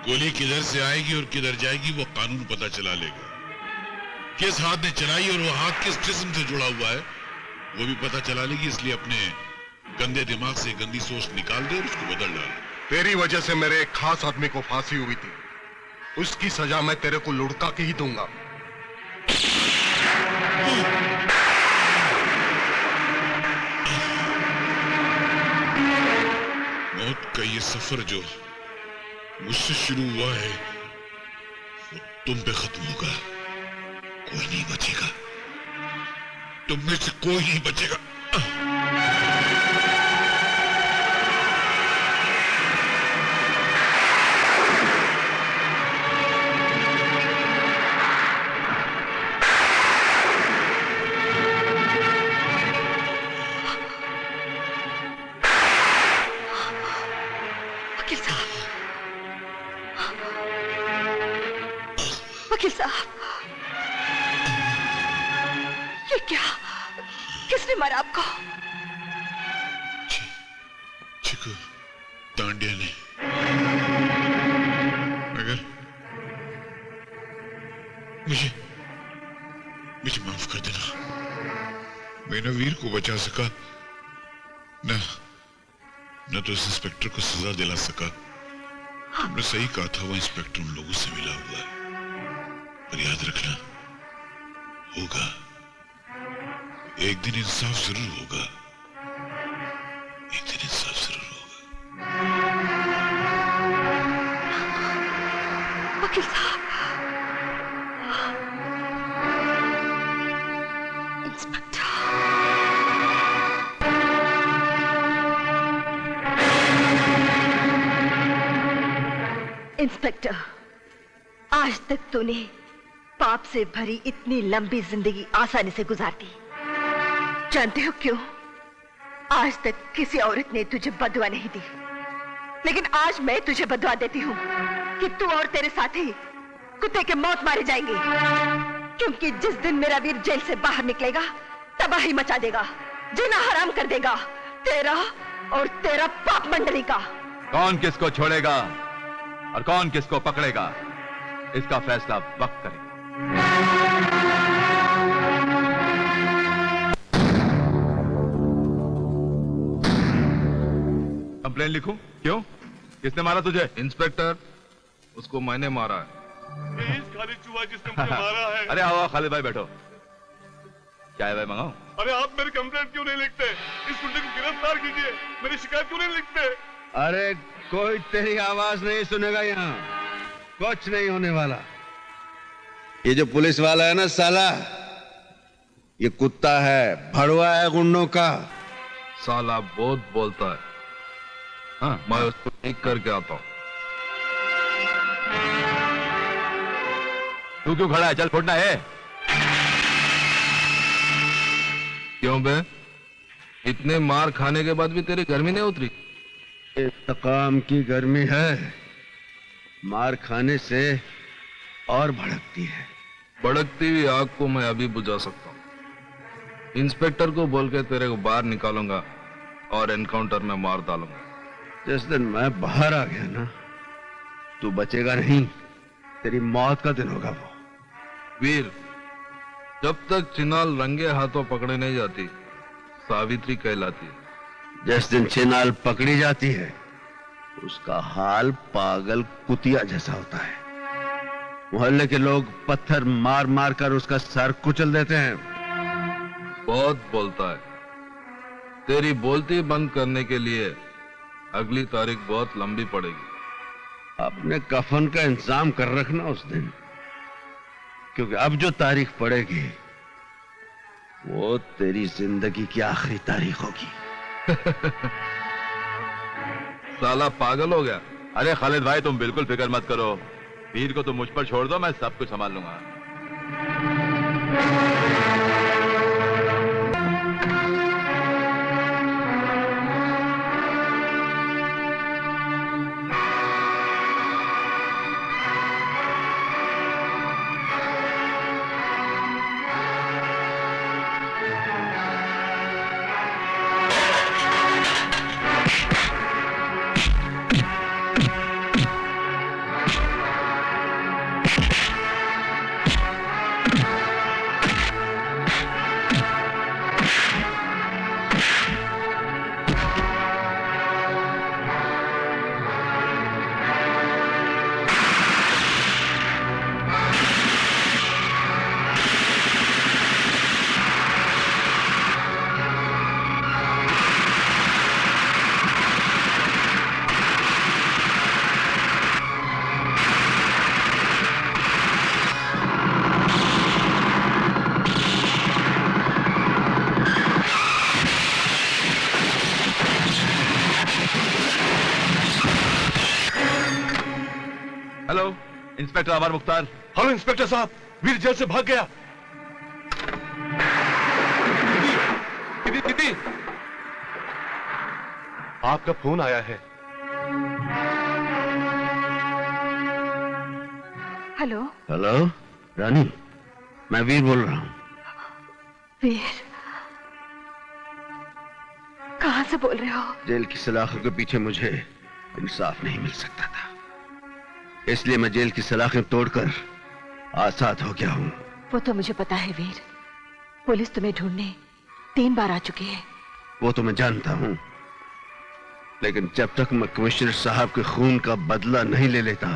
गोली किधर से आएगी और किधर जाएगी वो कानून पता चला लेगा। किस हाथ ने चलाई और वो हाथ किस जिस्म से जुड़ा हुआ है वो भी पता चला लेगी। इसलिए अपने गंदे दिमाग से गंदी सोच निकाल दे और उसको बदल डाल। तेरी वजह से मेरे एक खास आदमी को फांसी हुई थी, उसकी सजा मैं तेरे को लुढ़का के ही दूंगा। मौत का ये सफर जो मुझसे शुरू हुआ है वो तुम पे खत्म होगा। कोई नहीं बचेगा, तुम में से कोई नहीं बचेगा। वकील साहब, ये क्या? किसने मारा आपको? चिकू तांडिया ने। मगर मुझे माफ कर देना। मैं न वीर को बचा सका न तो इस इंस्पेक्टर को सजा दिला सका। तुमने सही कहा था, वो इंस्पेक्टर उन लोगों से मिला हुआ है। पर याद रखना, होगा एक दिन इंसाफ जरूर होगा। एक दिन इंसाफ जरूर होगा। वकील इंस्पेक्टर, आज तक तूने पाप से भरी इतनी लंबी जिंदगी आसानी से गुजार दी। जानते हो क्यों? आज तक किसी औरत ने तुझे बददुआ नहीं दी, लेकिन आज मैं तुझे बददुआ देती हूँ कि तू और तेरे साथी कुत्ते के मौत मारे जाएंगे, क्योंकि जिस दिन मेरा वीर जेल से बाहर निकलेगा तबाही मचा देगा, जीना हराम कर देगा तेरा और तेरा पाप मंडली का। कौन किसको छोड़ेगा और कौन किसको पकड़ेगा, इसका फैसला वक्त करेगा। कंप्लेन लिखूं? क्यों? किसने मारा तुझे? इंस्पेक्टर, उसको मैंने मारा है। खालिद चूहा जिसने मुझे मारा है। अरे आओ खालिद भाई, बैठो। चाय भाई मंगाओ? अरे आप मेरी कंप्लेंट क्यों नहीं लिखते? इस गुंडे को गिरफ्तार कीजिए, मेरी शिकायत क्यों नहीं लिखते? अरे कोई तेरी आवाज नहीं सुनेगा यहाँ, कुछ नहीं होने वाला। ये जो पुलिस वाला है ना साला, ये कुत्ता है, भड़वा है गुंडों का। साला बहुत बोलता है। हाँ, मैं उसको ठीक करके आता हूँ। तू क्यों खड़ा है? चल फोड़ना है। क्यों बे? इतने मार खाने के बाद भी तेरी गर्मी नहीं उतरी? इंतकाम की गर्मी है, मार खाने से और भड़कती है। भड़कती हुई आग को मैं अभी बुझा सकता हूँ। इंस्पेक्टर को बोल के तेरे को बाहर निकालूंगा और एनकाउंटर में मार डालूंगा। जिस दिन मैं बाहर आ गया ना, तू बचेगा नहीं, तेरी मौत का दिन होगा वो। वीर, जब तक चिनाल रंगे हाथों पकड़े नहीं जाती, सावित्री कहलाती है। जिस दिन चिनाल पकड़ी जाती है, उसका हाल पागल कुतिया जैसा होता है। मोहल्ले के लोग पत्थर मार मार कर उसका सर कुचल देते हैं। बहुत बोलता है। तेरी बोलती बंद करने के लिए अगली तारीख बहुत लंबी पड़ेगी। अपने कफन का इंतजाम कर रखना उस दिन, क्योंकि अब जो तारीख पड़ेगी वो तेरी जिंदगी की आखिरी तारीख होगी। साला पागल हो गया। अरे खालिद भाई, तुम बिल्कुल फिक्र मत करो, वीर को तुम मुझ पर छोड़ दो, मैं सब कुछ संभाल लूंगा। हेलो, इंस्पेक्टर अमर मुख्तार। हेलो इंस्पेक्टर साहब, वीर जेल से भाग गया। दीदी, आपका फोन आया है। हेलो। हेलो रानी, मैं वीर बोल रहा हूँ। वीर, कहाँ से बोल रहे हो? जेल की सलाखों के पीछे मुझे इंसाफ नहीं मिल सकता था, इसलिए मैं जेल की सलाखें तोड़कर आजाद हो गया हूँ। वो तो मुझे पता है वीर, पुलिस तुम्हें ढूंढने 3 बार आ चुकी है। वो तो मैं जानता हूँ, लेकिन जब तक मैं कमिश्नर साहब के खून का बदला नहीं ले लेता,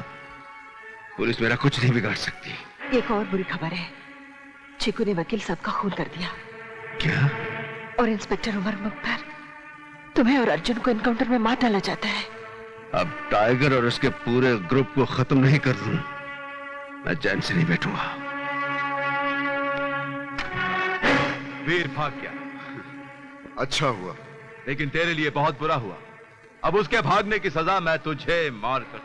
पुलिस मेरा कुछ नहीं बिगाड़ सकती। एक और बुरी खबर है, चीकू ने वकील साहब का खून कर दिया। क्या? और इंस्पेक्टर उमर मुख्तार, तुम्हें और अर्जुन को एनकाउंटर में मार डाला जाता है। अब टाइगर और उसके पूरे ग्रुप को खत्म नहीं कर दूं, मैं चैन से नहीं बैठूंगा। वीर भाग गया। अच्छा हुआ, लेकिन तेरे लिए बहुत बुरा हुआ। अब उसके भागने की सजा मैं तुझे मार कर।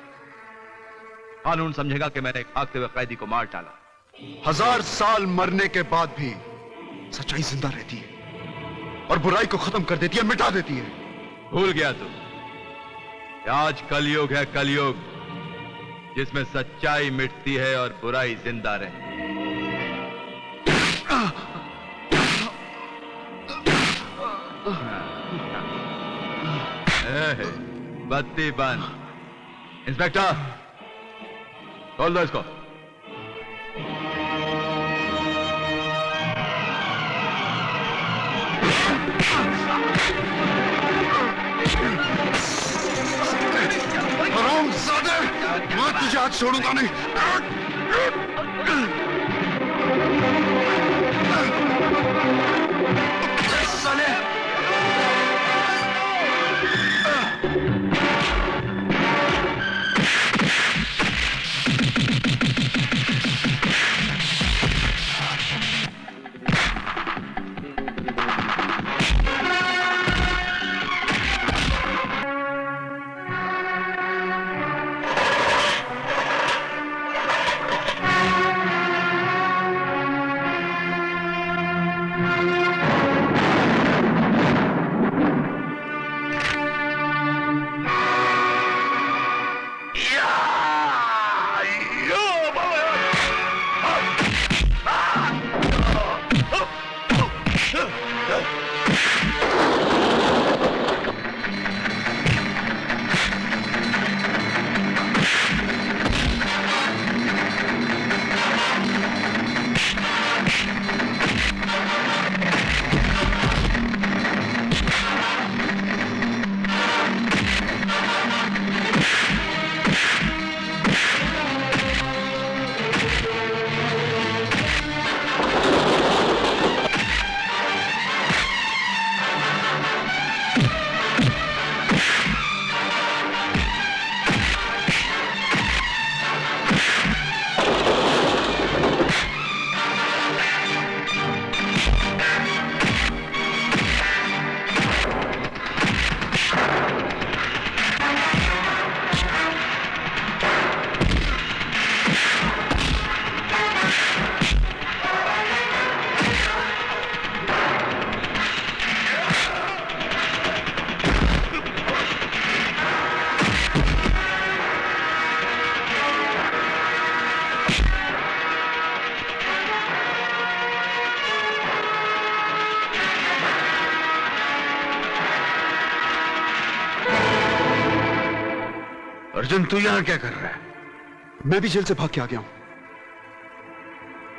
कानून समझेगा कि मैंने एक भागते हुए कैदी को मार डाला। 1000 साल मरने के बाद भी सच्चाई जिंदा रहती है और बुराई को खत्म कर देती है, मिटा देती है। भूल गया तू, आज कलयुग है, कलयुग, जिसमें सच्चाई मिटती है और बुराई जिंदा रहती है। बत्ती बंद। इंस्पेक्टर, खोल दो इसको। हरामजादे, मैं तुझे आज छोड़ूंगा नहीं। साले! अर्जुन, तू यहां क्या कर रहा है? मैं भी जेल से भाग के आ गया हूं।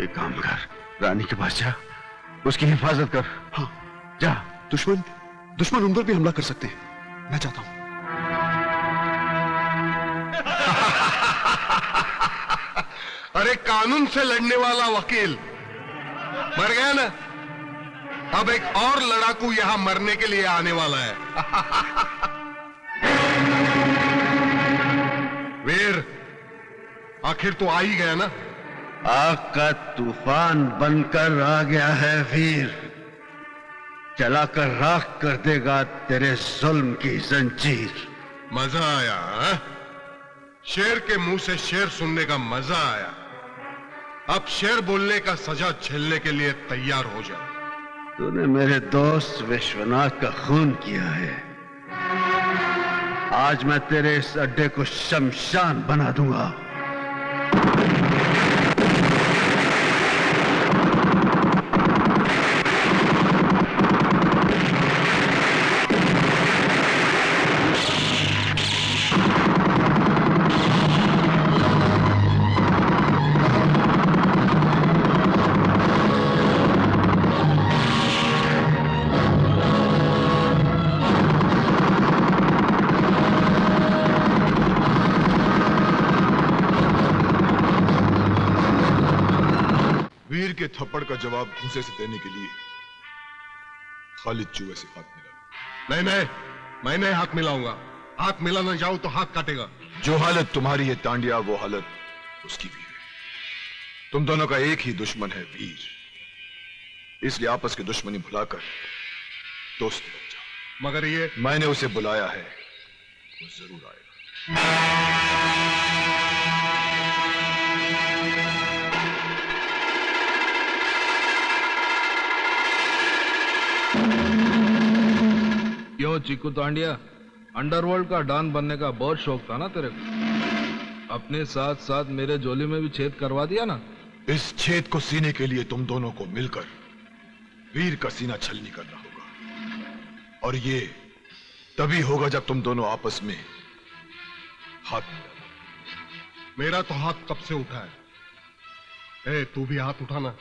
एक काम कर, रानी के पास जा, उसकी हिफाजत कर। हाँ, जा। दुश्मन उन पर भी हमला कर सकते हैं। मैं चाहता हूं। अरे कानून से लड़ने वाला वकील मर गया ना, अब एक और लड़ाकू यहां मरने के लिए आने वाला है। वीर, आखिर तो आ ही गया ना। आग का तूफान बनकर आ गया है वीर, चलाकर राख कर देगा तेरे जुल्म की जंजीर। मजा आया हा? शेर के मुंह से शेर सुनने का मजा आया। अब शेर बोलने का सजा झेलने के लिए तैयार हो जा। तूने मेरे दोस्त विश्वनाथ का खून किया है, आज मैं तेरे इस अड्डे को शमशान बना दूंगा। वीर के थप्पड़ का जवाब घूंसे से देने के लिए खालिद चूहे से हाथ मिला। नहीं, मैं नहीं हाथ मिलाऊंगा। हाथ मिलाना जाऊं तो हाथ काटेगा। जो हालत तुम्हारी है तांडिया, वो हालत उसकी भी है। तुम दोनों का एक ही दुश्मन है, वीर। इसलिए आपस की दुश्मनी भुलाकर दोस्ती बन जाओ। मगर ये मैंने उसे बुलाया है, वो जरूर आएगा। क्यों चीकू तांडिया, अंडरवर्ल्ड का डॉन बनने का बहुत शौक था ना तेरे को? अपने साथ साथ मेरे झोली में भी छेद करवा दिया ना। इस छेद को सीने के लिए तुम दोनों को मिलकर वीर का सीना छलनी करना होगा, और ये तभी होगा जब तुम दोनों आपस में हाथ मिलाना। मेरा तो हाथ कब से उठा है। ए, तू भी हाथ उठाना।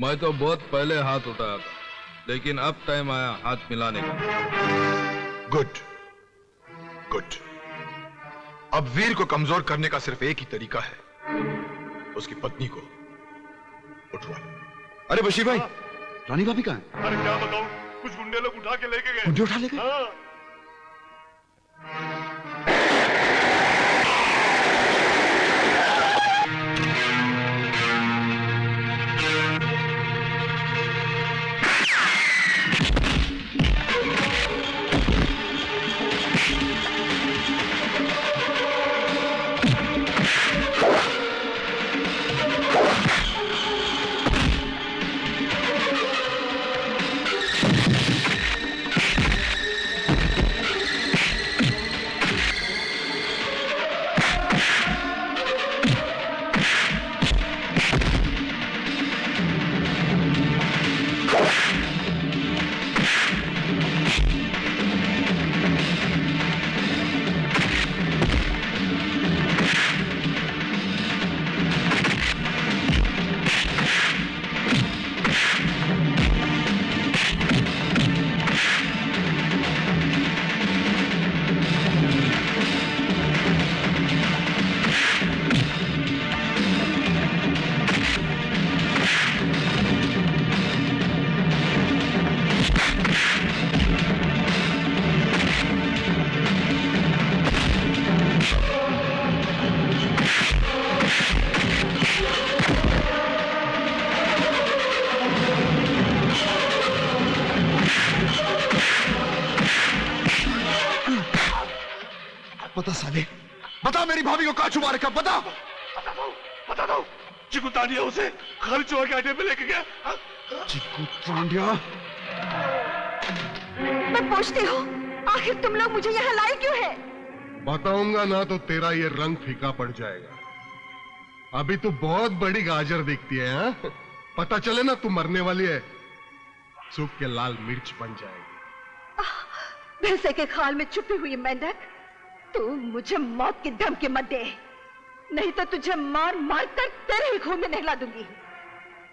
मैं तो बहुत पहले हाथ उठाया था, लेकिन अब टाइम आया हाथ मिलाने का। Good good. अब वीर को कमजोर करने का सिर्फ एक ही तरीका है, उसकी पत्नी को उठवा। अरे बशीर भाई, रानी भाभी कहाँ है? अरे क्या बताऊं, कुछ गुंडे लोग उठा के लेके गए। गुंडे उठा ले गए? हाँ। बता साले, बता मेरी भाभी को कहां छुपा रखा, बता। बता दो, चिकू तांडिया उसे घर चोर के अड्डे पे लेके गया। चिकू तांडिया? मैं पूछती हूँ, आखिर तुम लोग मुझे यहाँ लाए क्यों है? बताऊंगा ना तो तेरा ये रंग फीका पड़ जाएगा। अभी तू बहुत बड़ी गाजर दिखती है, हाँ? पता चले ना तू मरने वाली है, सूख के लाल मिर्च बन जाएगी। भैंसे के खाल में छुपी हुई मेंढक, तू मुझे मौत की धमकी मत दे, नहीं तो तुझे मार मार कर तेरे ही खून में नहला दूंगी।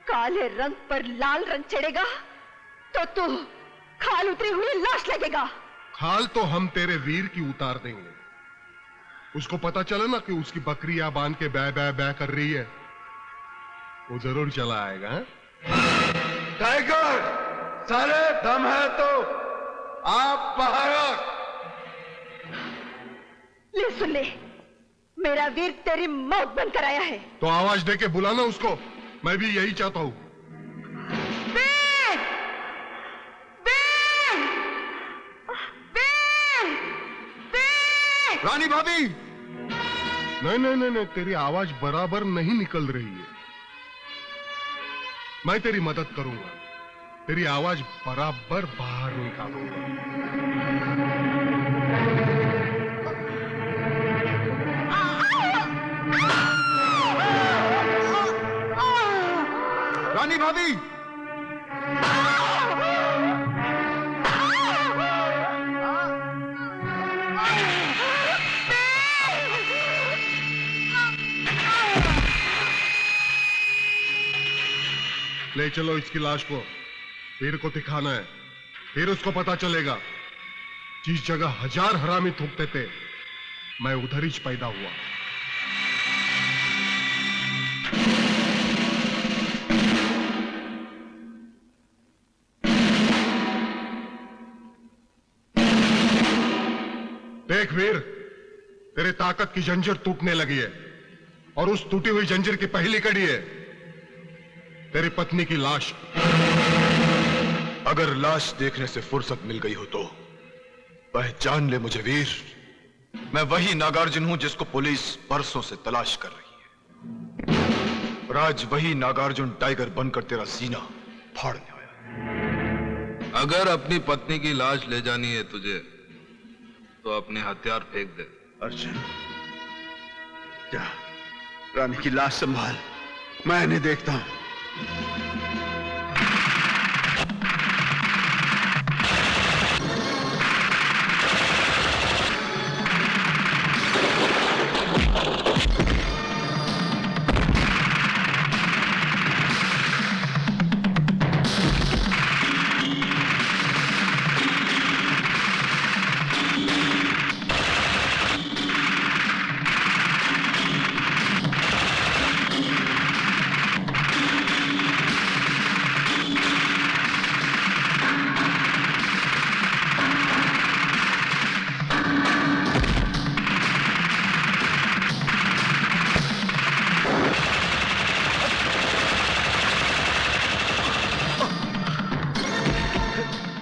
काले रंग पर लाल रंग चढ़ेगा तो तू खाल उतरी हुई लाश लगेगा। खाल तो हम तेरे वीर की उतार देंगे। उसको पता चले ना कि उसकी बकरी या बांध के बै बै बै कर रही है, वो जरूर चला आएगा। टाइगर, सारे दम है तो आप बाहर आ। ले सुन ले, मेरा वीर तेरी मौत बंद कराया है। तो आवाज दे के बुलाना उसको, मैं भी यही चाहता हूं। वीर! वीर! वीर! वीर! रानी भाभी! नहीं नहीं नहीं नहीं, तेरी आवाज बराबर नहीं निकल रही है। मैं तेरी मदद करूंगा, तेरी आवाज बराबर बाहर निकालूंगा। रानी भाभी! ले चलो इसकी लाश को, वीर को दिखाना है, फिर उसको पता चलेगा जिस जगह 1000 हरामी थूकते थे, मैं उधर ही पैदा हुआ। देख वीर, तेरे ताकत की जंजीर टूटने लगी है, और उस टूटी हुई जंजीर की पहली कड़ी है तेरी पत्नी की लाश। अगर लाश देखने से फुर्सत मिल गई हो तो पहचान ले मुझे वीर, मैं वही नागार्जुन हूं जिसको पुलिस बरसों से तलाश कर रही है। और आज वही नागार्जुन टाइगर बनकर तेरा सीना फाड़ने आया। अगर अपनी पत्नी की लाश ले जानी है तुझे तो अपने हथियार फेंक दे। अर्जुन, जा रानी की लाश संभाल, मैं इन्हें देखता हूं।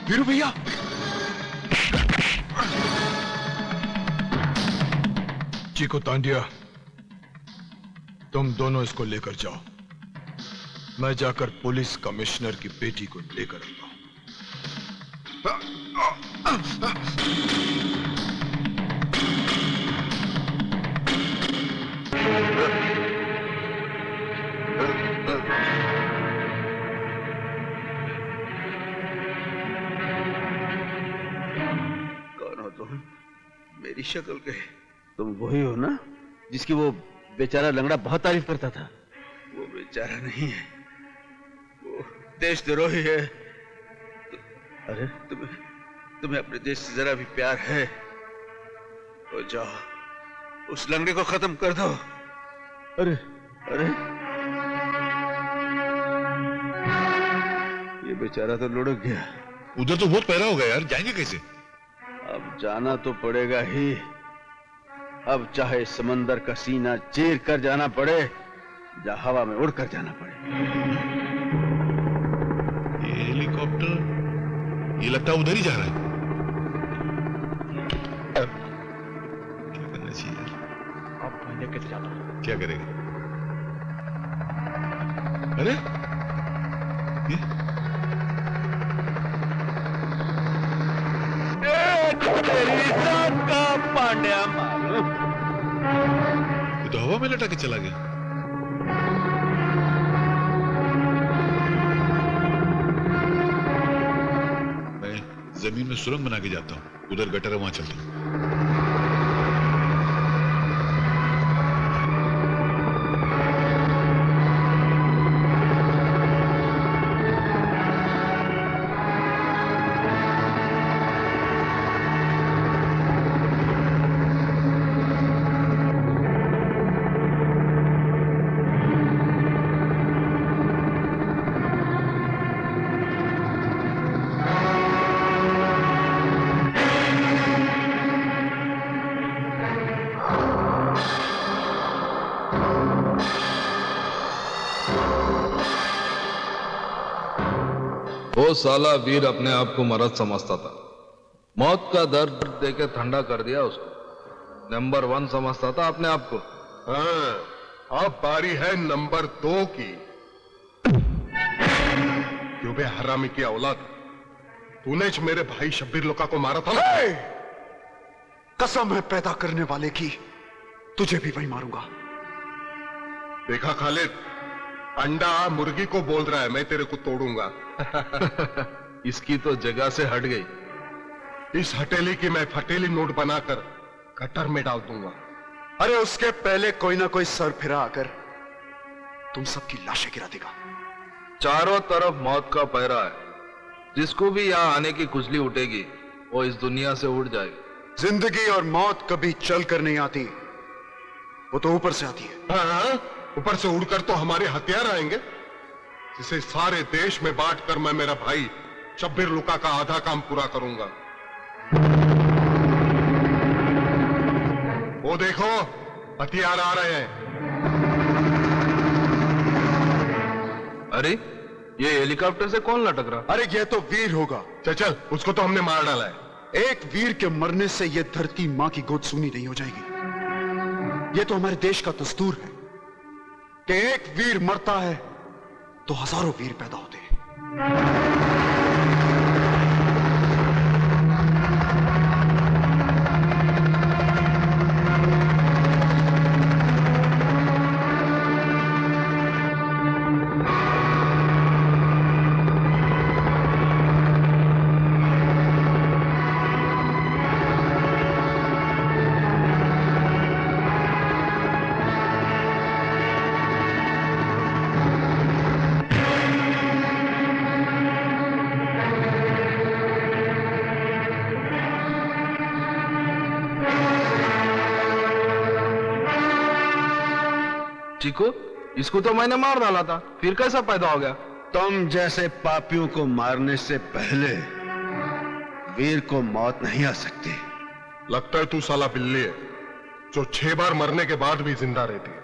वीरू भैया, चीकू तांडिया, तुम दोनों इसको लेकर जाओ। मैं जाकर पुलिस कमिश्नर की बेटी को लेकर आता हूं। मेरी शक्ल के तुम वही हो ना जिसकी वो बेचारा लंगड़ा बहुत तारीफ करता था? वो बेचारा नहीं है, वो देशद्रोही है। अरे तुम्हें अपने देश से जरा भी प्यार है तो जाओ उस लंगड़े को खत्म कर दो। अरे अरे ये बेचारा तो लुढ़क गया। उधर तो बहुत पैरा हो गया यार, जाएंगे कैसे? अब जाना तो पड़ेगा ही। अब चाहे समंदर का सीना चीर कर जाना पड़े या हवा में उड़कर जाना पड़े। ये हेलीकॉप्टर, ये लगता है उधर ही जा रहा है। क्या करना चाहिए? अब मैं कैसे जाता? क्या करेगा? अरे ये तेरी जान का पांड्या मालूम। ये तो हवा में लटा के चला गया। मैं जमीन में सुरंग बना के जाता हूं, उधर गटर है, वहां चलता हूं। वो साला वीर अपने आप को मर्द समझता था, मौत का दर्द देके ठंडा कर दिया उसको। नंबर 1 समझता था अपने आप को। हाँ, अब बारी है नंबर 2 की। क्यों बे हरामी की औलाद, तूने ज मेरे भाई शब्बीर लोका को मारा था ना? कसम है पैदा करने वाले की, तुझे भी वही मारूंगा। देखा खालिद, अंडा मुर्गी को बोल रहा है मैं तेरे को तोड़ूंगा। इसकी तो जगह से हट गई। इस हटेली की मैं फटेली नोट बनाकर गटर में डाल दूंगा। अरे उसके पहले कोई ना कोई सर फिरा आकर तुम सबकी लाशें गिरा देगा। चारों तरफ मौत का पहरा है, जिसको भी यहाँ आने की खुजली उठेगी वो इस दुनिया से उड़ जाएगी। जिंदगी और मौत कभी चल कर नहीं आती, वो तो ऊपर से आती है। हाँ, ऊपर से उड़कर तो हमारे हथियार आएंगे, जिसे सारे देश में बांटकर मैं मेरा भाई शब्बीर लुका का आधा काम पूरा करूंगा। वो देखो हथियार आ रहे हैं। अरे ये हेलीकॉप्टर से कौन लटक रहा? अरे ये तो वीर होगा। चल उसको तो हमने मार डाला है। एक वीर के मरने से ये धरती मां की गोद सूनी नहीं हो जाएगी। ये तो हमारे देश का दस्तूर है कि एक वीर मरता है तो हजारों वीर पैदा होते हैं। चीकू, इसको तो मैंने मार डाला था, फिर कैसा पैदा हो गया? तुम जैसे पापियों को मारने से पहले वीर को मौत नहीं आ सकती। लगता है तू साला बिल्ली है जो 6 बार मरने के बाद भी जिंदा रहती है।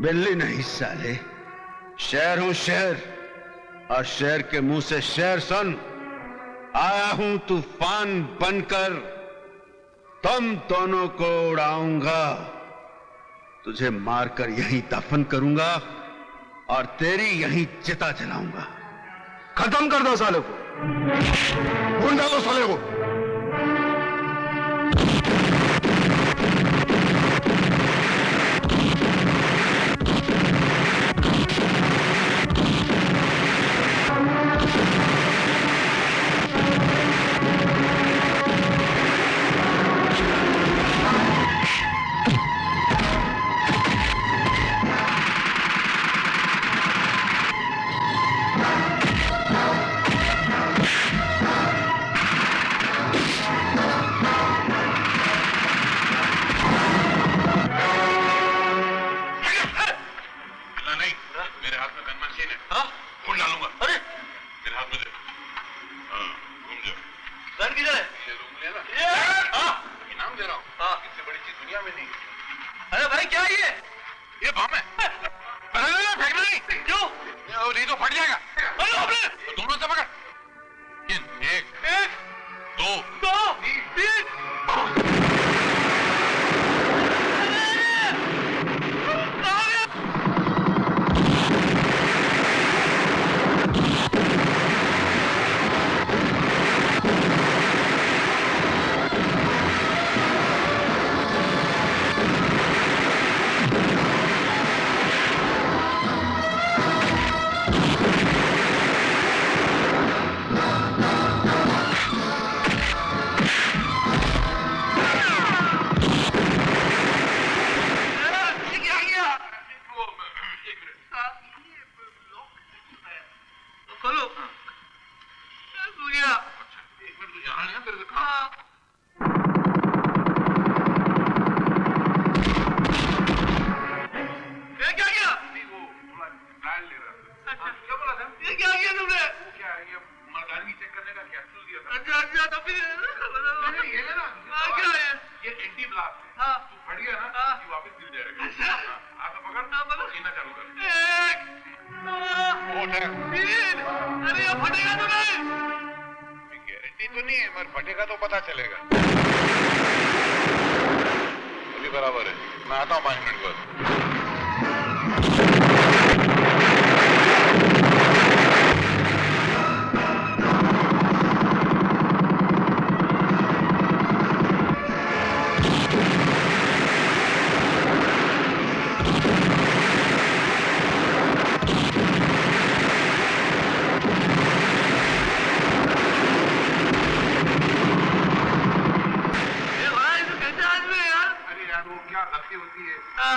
बिल्ली नहीं साले, शेर हूं शेर, और शेर के मुंह से शेर सुन। आया हूं तूफान बनकर, तुम दोनों को उड़ाऊंगा, तुझे मारकर यहीं दफन करूंगा और तेरी यहीं चिता जलाऊंगा। खत्म कर दो साले को, भून डालो साले को।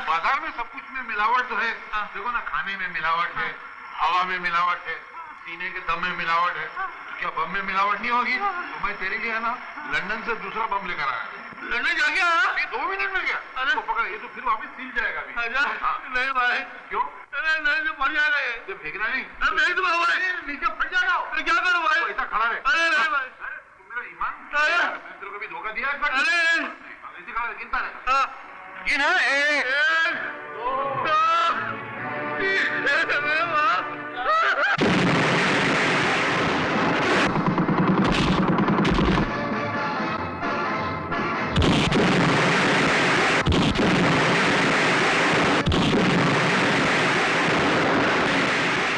बाजार में सब कुछ में मिलावट तो है। देखो ना, खाने में मिलावट है, हवा में मिलावट है, सीने के दम में मिलावट है। क्या बम में मिलावट नहीं होगी? तो मैं तेरे लिए है ना लंदन से दूसरा बम लेकर आया। लंदन जा गया? 2 मिनट में गया। तो पकड़, ये तो फिर वापस सील जाएगा अभी। नहीं भाई, क्यों? नहीं तो फट जाएगा ये। फेंकना नहीं, नहीं तो नीचे फट जाएगा। क्या करो भाई? ऐसा खड़ा रहे। अरे नहीं भाई, तुम मेरा ईमान, तेरे को भी धोखा दिया। अरे ऐसे खड़ा रहे, गिनता रहे। गिना 1 2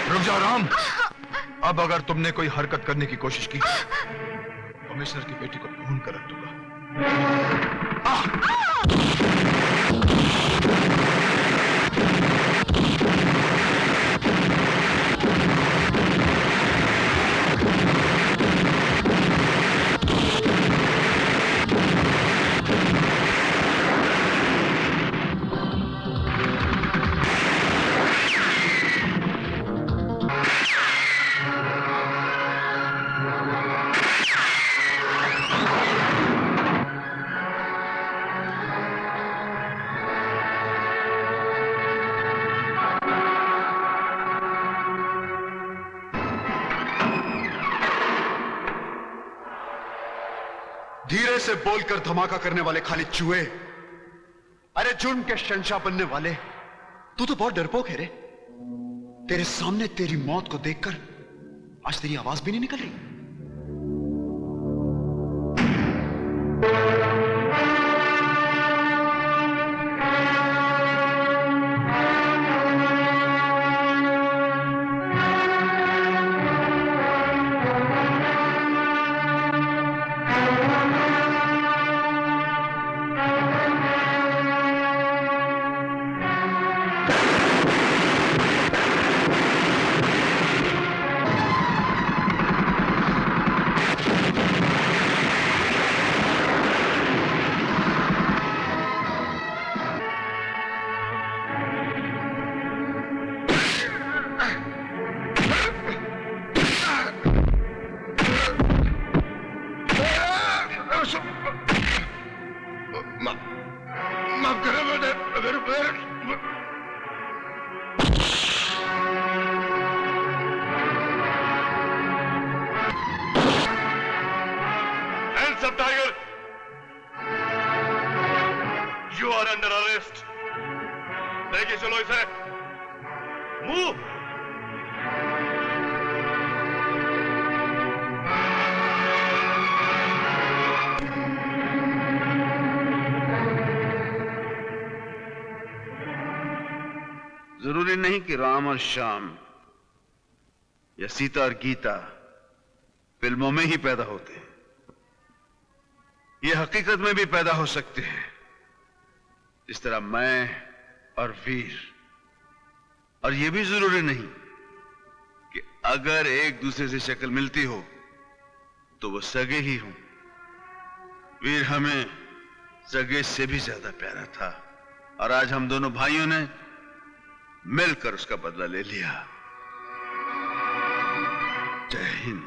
रुक जाओ राम। अब अगर तुमने कोई हरकत करने की कोशिश की, कमिश्नर की बेटी को भून कर रख दूंगा। धीरे से बोलकर धमाका करने वाले खाली चूहे। अरे जुर्म के शहंशाह बनने वाले, तू तो बहुत डरपोक है रे। तेरे सामने तेरी मौत को देखकर आज तेरी आवाज भी नहीं निकल रही। माफ करो Hands up, Tiger! You are under arrest. लेके चलो इसे. Move! जरूरी नहीं कि राम और श्याम या सीता और गीता फिल्मों में ही पैदा होते हैं। ये हकीकत में भी पैदा हो सकते हैं, इस तरह मैं और वीर। और यह भी जरूरी नहीं कि अगर एक दूसरे से शक्ल मिलती हो तो वो सगे ही हों। वीर हमें सगे से भी ज्यादा प्यारा था और आज हम दोनों भाइयों ने मिलकर उसका बदला ले लिया। जय हिंद।